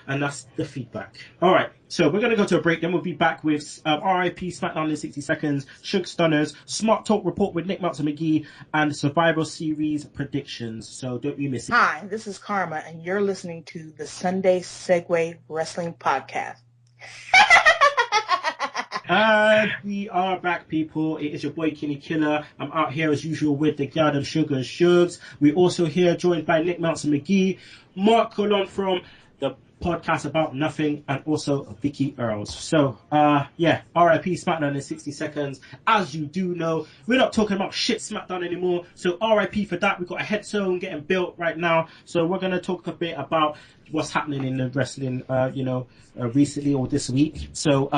And that's the feedback. All right, so we're going to go to a break. Then we'll be back with RIP Smackdown in 60 seconds, Sugs Stunners, Smart Talk Report with Nick Meltzer McGee, and Survivor Series predictions. So don't you miss it. Hi, this is Karma, and you're listening to the Sunday Segue Wrestling Podcast. We are back, people. It is your boy Kinny Killa. I'm out here as usual with the Garden Sugar and Shugs. We're also here joined by Nick Meltzer McGee, Mark Colon from the podcast About Nothing, and also Vicky Earls. So, RIP Smackdown in 60 seconds. As you do know, we're not talking about shit Smackdown anymore. So, RIP for that. We've got a head zone getting built right now. So, we're going to talk a bit about what's happening in the wrestling, recently or this week. So,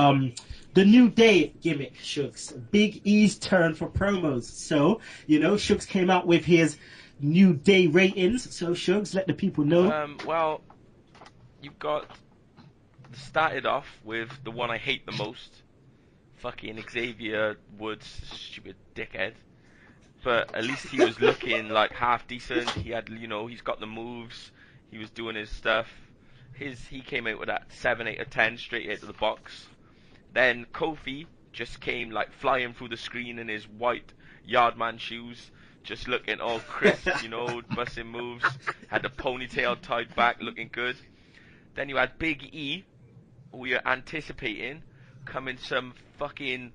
the New Day gimmick, Shugs. Big E's turn for promos. So, Shugs came out with his New Day ratings. So, Shugs, let the people know. Well, you've got started off with the one I hate the most, fucking Xavier Woods, stupid dickhead. But at least he was looking like half decent. He had, he's got the moves. He was doing his stuff. He came out with that 7, 8, or 10 straight out of the box. Then Kofi just came like flying through the screen in his white Yardman shoes, just looking all crisp, busting moves. Had the ponytail tied back, looking good. Then you had Big E, who you're anticipating, coming some fucking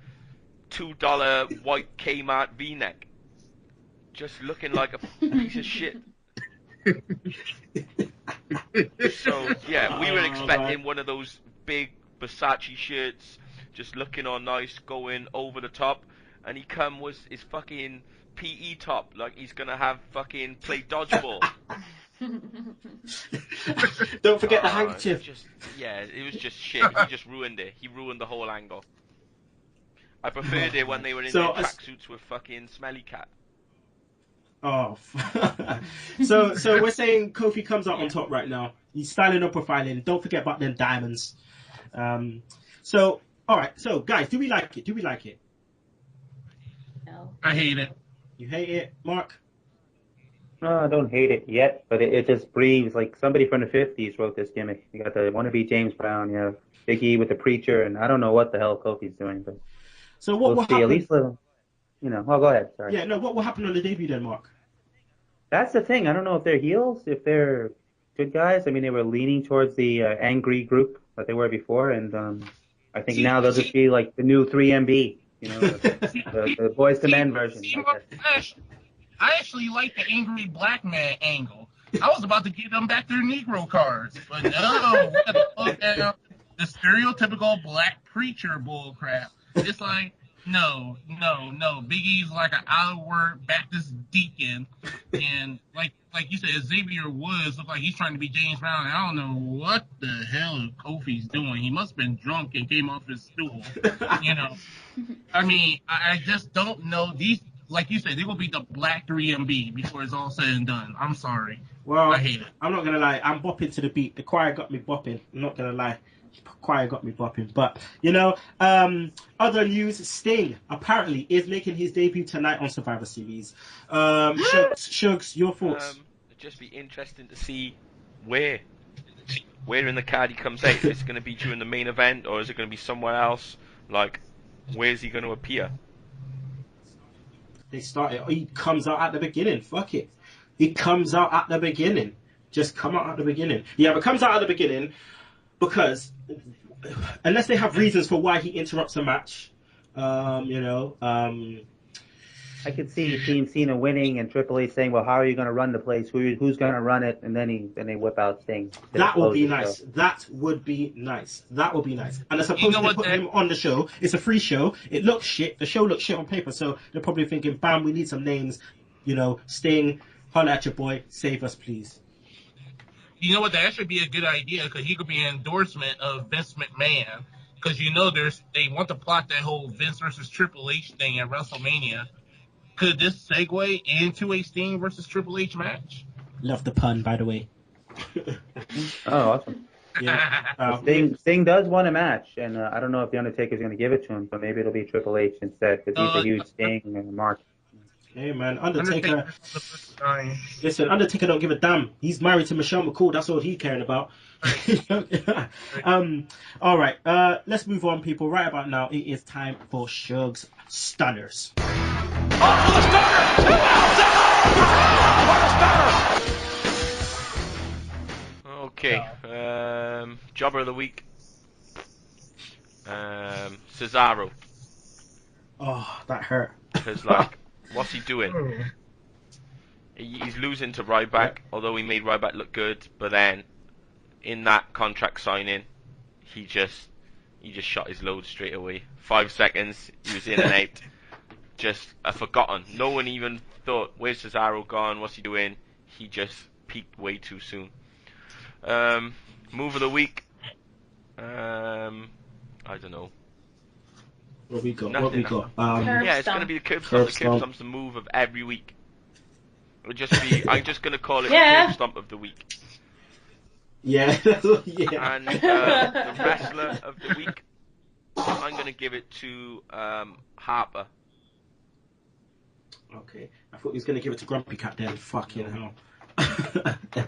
$2 white Kmart V-neck. Just looking like a piece of shit. So, yeah, we were expecting one of those big Versace shirts, just looking all nice, going over the top. And he come with his fucking PE top, like he's gonna have fucking play dodgeball. Don't forget the handkerchief. It was just shit. He just ruined it. He ruined the whole angle. I preferred it when they were in their tracksuits with fucking Smelly Cat. Oh. So we're saying Kofi comes out on top right now. He's styling up, profiling. Don't forget about them diamonds. So, all right. So, guys, do we like it? No. I hate it. You hate it, Mark? No, I don't hate it yet, but it just breathes like somebody from the 50s wrote this gimmick. You got the wannabe James Brown, you have Big E with the preacher, and I don't know what the hell Kofi's doing, but so what will happen? At least little, oh, go ahead, sorry. Yeah, no, what will happen on the debut then, Mark? That's the thing. I don't know if they're heels, if they're good guys. I mean, they were leaning towards the angry group that they were before, and I think now they'll just be like the new 3MB, the Boys to Men version. I actually like the angry black man angle. I was about to give them back their Negro cards, but no, we gotta look at the stereotypical black preacher bullcrap. It's like, no. Big E's like an out-of-work Baptist deacon, and like you said, Xavier Woods look like he's trying to be James Brown. I don't know what the hell Kofi's doing. He must have been drunk and came off his stool. I mean, I just don't know these. Like you said, they're going to be the black 3MB before it's all said and done. I'm sorry. Well, I hate it. I'm not going to lie. I'm bopping to the beat. The choir got me bopping. I'm not going to lie. The choir got me bopping. But, other news, Sting apparently is making his debut tonight on Survivor Series. Shugs, your thoughts? It'd just be interesting to see where in the card he comes out? Is it going to be during the main event, or is it going to be somewhere else? Like, where's he going to appear? He comes out at the beginning. Fuck it. He comes out at the beginning. Just come out at the beginning. Yeah, but comes out at the beginning because unless they have reasons for why he interrupts the match, I could see Team Cena winning and Triple H saying, "Well, how are you going to run the place? Who's going to run it?" And then they whip out Sting. That would be nice. That would be nice. And they're supposed to put him on the show. It's a free show. It looks shit. The show looks shit on paper. So they're probably thinking, "Bam, we need some names. Sting, holler at your boy. Save us, please." You know what? That should be a good idea because he could be an endorsement of Vince McMahon. Because they want to plot that whole Vince versus Triple H thing at WrestleMania. Could this segue into a Sting versus Triple H match? Love the pun, by the way. Oh, awesome. Yeah. Sting does want a match, and I don't know if The Undertaker's going to give it to him, so maybe it'll be Triple H instead, because he's a huge Sting and Mark. Hey, man, Undertaker. Listen, Undertaker don't give a damn. He's married to Michelle McCool. That's all he's caring about. All right, let's move on, people. Right about now, it is time for Sugs Stunners. Up for the stunner! What a stunner! Okay, Jobber of the Week. Cesaro. Oh, that hurt. Because, what's he doing? He's losing to Ryback, although he made Ryback look good, but then in that contract signing, he just shot his load straight away. 5 seconds, he was in and out. Just forgotten. No one even thought, where's Cesaro gone? What's he doing? He just peaked way too soon. Move of the week. I don't know. What we got? Nothing. Yeah, it's going to be the curb stomp. The curb stomp's the move of every week. It'll just be. I'm just going to call it the curb stomp of the week. Yeah. Yeah. And the wrestler of the week, I'm going to give it to Harper. Okay, I thought he was going to give it to Grumpy Cat then. Fucking hell.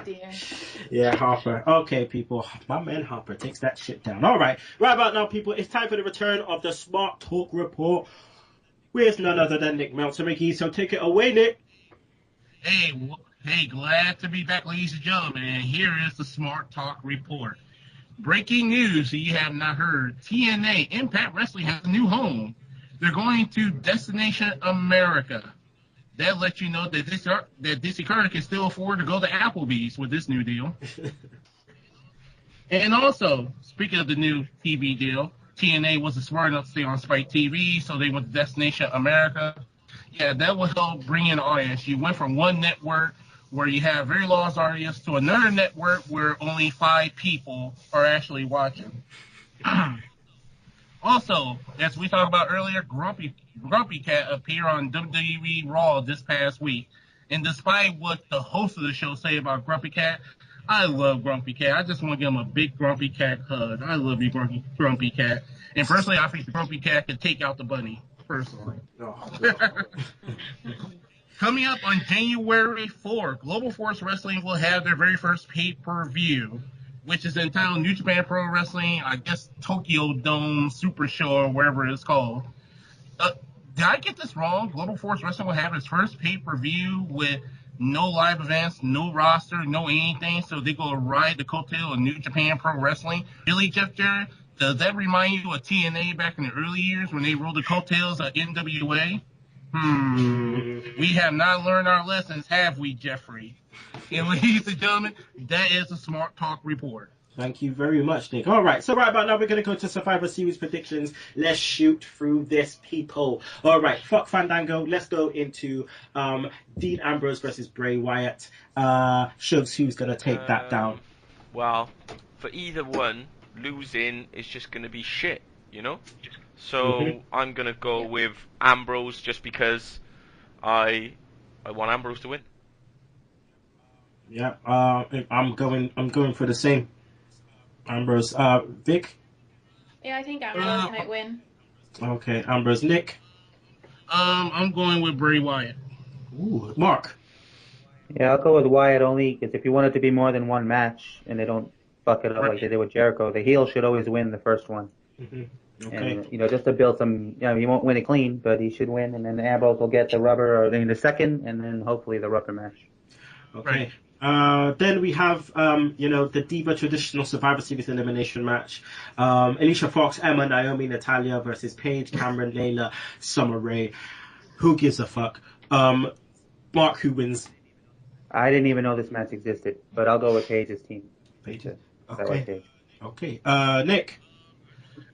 Dear. Yeah, Harper. Okay, people. My man Harper takes that shit down. All right. Right about now, people, it's time for the return of the Smart Talk Report with none other than Nick Meltzer. Magee, so take it away, Nick. Hey, glad to be back, ladies and gentlemen. And here is the Smart Talk Report. Breaking news that you have not heard. TNA Impact Wrestling has a new home. They're going to Destination America. That lets you know that DC Carter can still afford to go to Applebee's with this new deal. And also, speaking of the new TV deal, TNA wasn't smart enough to stay on Spike TV, so they went to Destination America. Yeah, that will help bring in an audience. You went from one network where you have very large audience to another network where only 5 people are actually watching. Also, as we talked about earlier, Grumpy Cat appeared on WWE Raw this past week. And despite what the host of the show say about Grumpy Cat, I love Grumpy Cat. I just want to give him a big Grumpy Cat hug. I love you, Grumpy Cat. And personally, I think the Grumpy Cat could take out the bunny, personally. Coming up on January 4th, Global Force Wrestling will have their very first pay-per-view, which is entitled New Japan Pro Wrestling, I guess Tokyo Dome Super Show or whatever it's called. Did I get this wrong? Global Force Wrestling will have its first pay-per-view with no live events, no roster, no anything, so they go ride the coattail of New Japan Pro Wrestling. Really, Jeff Jarrett, does that remind you of TNA back in the early years when they rode the coattails of NWA? We have not learned our lessons, have we, Jeffrey? And ladies and gentlemen, that is a Smart Talk Report. Thank you very much, Nick. All right, so right about now, we're going to go to Survivor Series predictions. Let's shoot through this, people. All right, fuck Fandango. Let's go into Dean Ambrose versus Bray Wyatt. Shugs, who's going to take that down? Well, for either one, losing is just going to be shit, you know? So I'm going to go with Ambrose just because I want Ambrose to win. Yeah, I'm going for the same. Ambrose. Vic? Yeah, I think Ambrose might win. Okay, Ambrose. Nick? I'm going with Bray Wyatt. Ooh, Mark? Yeah, I'll go with Wyatt only because if you want it to be more than one match and they don't fuck it up like they did with Jericho, the heel should always win the first one. Mm-hmm. Okay. And, just to build some, he won't win it clean, but he should win, and then Ambrose will get the rubber, or the second, and then hopefully the rubber match. Okay. Then we have, the Diva Traditional Survivor Series Elimination match. Alicia Fox, Emma, Naomi, Natalia versus Paige, Cameron, Layla, Summer Rae. Who gives a fuck? Mark, who wins? I didn't even know this match existed, but I'll go with Paige's team. Paige. Okay. Okay. Nick?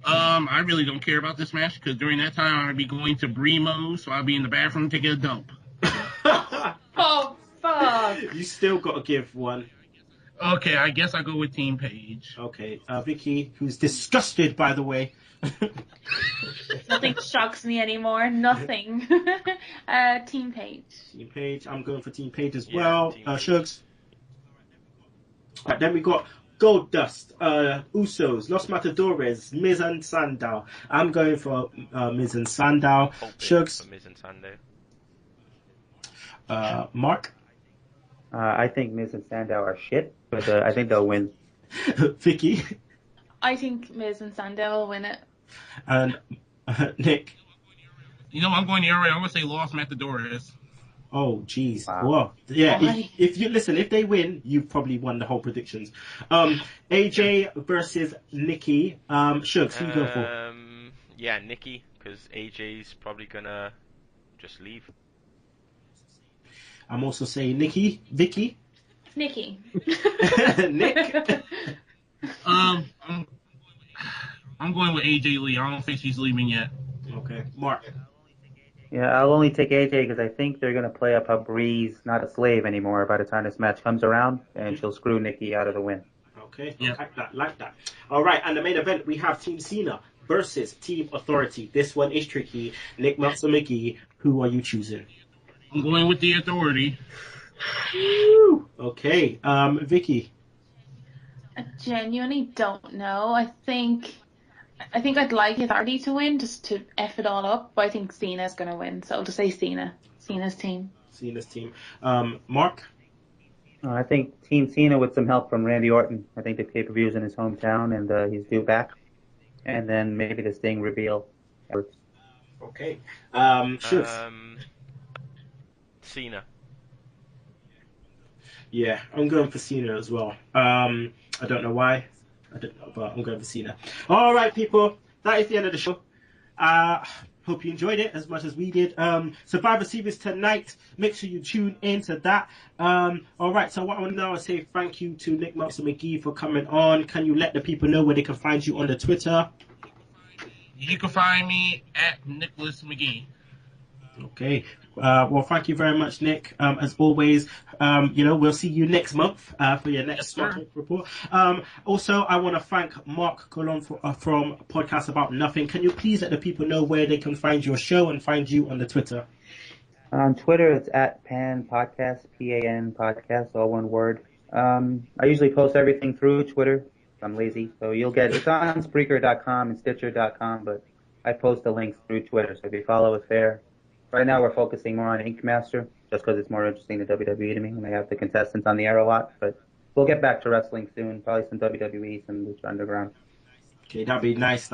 I really don't care about this match because during that time I'm gonna be going to Brie mode, so I'll be in the bathroom taking a dump. Oh fuck! You still got to give one. Okay, I guess I go with Team Paige. Okay, Vicky, who's disgusted, by the way. Nothing shocks me anymore. Nothing. Team Paige. Team Paige. I'm going for Team Paige as well. Shugs. Right, then we got Gold Dust, Usos, Los Materdores, Miz and Sandow. I'm going for Miz and Sandow. Shugs. Miz and Sandow. Mark. I think Miz and Sandow are shit, but I think they'll win. Vicky. I think Miz and Sandow will win it. And Nick. I'm going the other way. I'm going to say Los Materdores. Oh, jeez. Wow. Well, yeah. If they win, you've probably won the whole predictions. AJ versus Nikki. Shugs, who you go for? Yeah, Nikki, because AJ's probably gonna just leave. I'm also saying Nikki. Vicky. Nikki. Nick. I'm going with AJ Lee. I don't think she's leaving yet. Okay, Mark. Yeah, I'll only take AJ because I think they're going to play up how Brie's not a slave anymore by the time this match comes around, and she'll screw Nikki out of the win. Okay, yeah. Like that. All right, and the main event, we have Team Cena versus Team Authority. This one is tricky. Nick, Meltzer, Magee, who are you choosing? I'm going with the Authority. Okay, Vicky. I genuinely don't know. I think I'd like Authority to win just to F it all up, but I think Cena's going to win, so I'll just say Cena. Cena's team. Mark? I think Team Cena with some help from Randy Orton. I think the pay-per-view's in his hometown, and he's due back. And then maybe the Sting reveal. Okay. Cena. Yeah, I'm going for Cena as well. I don't know why. I don't know, but I'm going for Cena. All right, people. That is the end of the show. Hope you enjoyed it as much as we did. Survivor Series tonight. Make sure you tune into that. All right, so what I want to now is say thank you to Nick, Meltzer, Magee for coming on. Can you let the people know where they can find you on the Twitter? You can find me at Nicholas Magee. Okay. Well, thank you very much, Nick. As always, we'll see you next month for your next Smack report. Also, I want to thank Mark Colon from Podcast About Nothing. Can you please let the people know where they can find your show and find you on the Twitter? On Twitter, it's at Pan Podcast, PAN Podcast, all one word. I usually post everything through Twitter. I'm lazy, so it's on Spreaker.com and Stitcher.com, but I post the links through Twitter, so if you follow us there. Right now we're focusing more on Ink Master, just because it's more interesting to WWE to me, and they have the contestants on the air a lot, but we'll get back to wrestling soon, probably some WWE, some Lucha Underground. Okay, that'd be nice.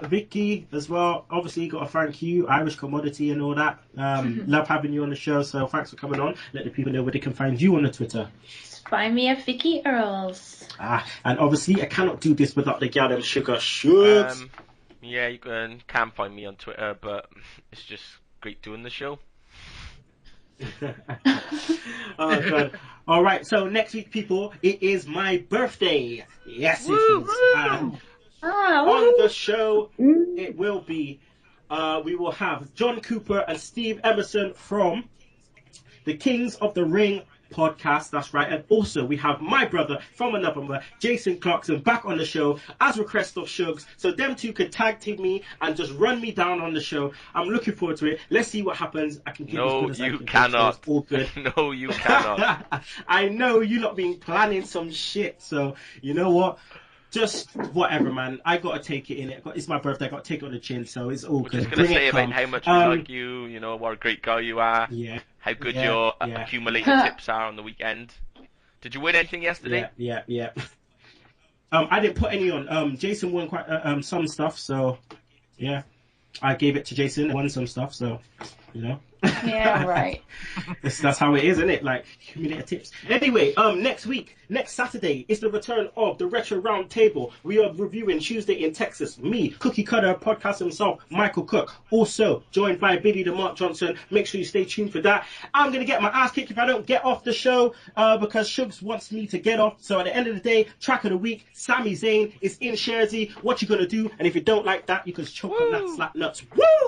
Vicky, as well, obviously got to thank you, Irish Commodity and all that. Love having you on the show, so thanks for coming on. Let the people know where they can find you on the Twitter. Find me at Vicky Earls. And obviously I cannot do this without the gal and Sugar Shugs. Yeah, you can find me on Twitter, but it's just great doing the show. Oh, God. All right, so next week, people, it is my birthday. Yes, it is. And on the show, it will be, we will have John Cooper and Steve Emerson from the Kings of the Ring podcast, that's right. And also we have my brother from another mother, Jason Clarkson, back on the show as request of Shugs, so them two could tag team me and just run me down on the show. I'm looking forward to it. Let's see what happens. I can keep No, you cannot. All good. No, you cannot. I know you lot been planning some shit, so you know what? Just whatever, man. I gotta take it in it. It's my birthday. I gotta take it on the chin, so it's all We're good. just gonna Bring say it, about come. how much we like you. You know what a great guy you are. Yeah. How good Yeah, your yeah. accumulated tips are on the weekend. Did you win anything yesterday? Yeah. I didn't put any on. Jason won quite some stuff, so yeah. I gave it to Jason and won some stuff, so you know. Yeah, right. That's how it is, isn't it? Like, humiliating tips. Anyway, next Saturday, is the return of the Retro Round Table. We are reviewing Tuesday in Texas. Me, Cookie Cutter, podcast himself, Michael Cook. Also joined by Billy the Mark Johnson. Make sure you stay tuned for that. I'm going to get my ass kicked if I don't get off the show because Shugs wants me to get off. So at the end of the day, track of the week, Sami Zayn is in Jersey. What you going to do? And if you don't like that, you can choke on that slap nuts. Woo!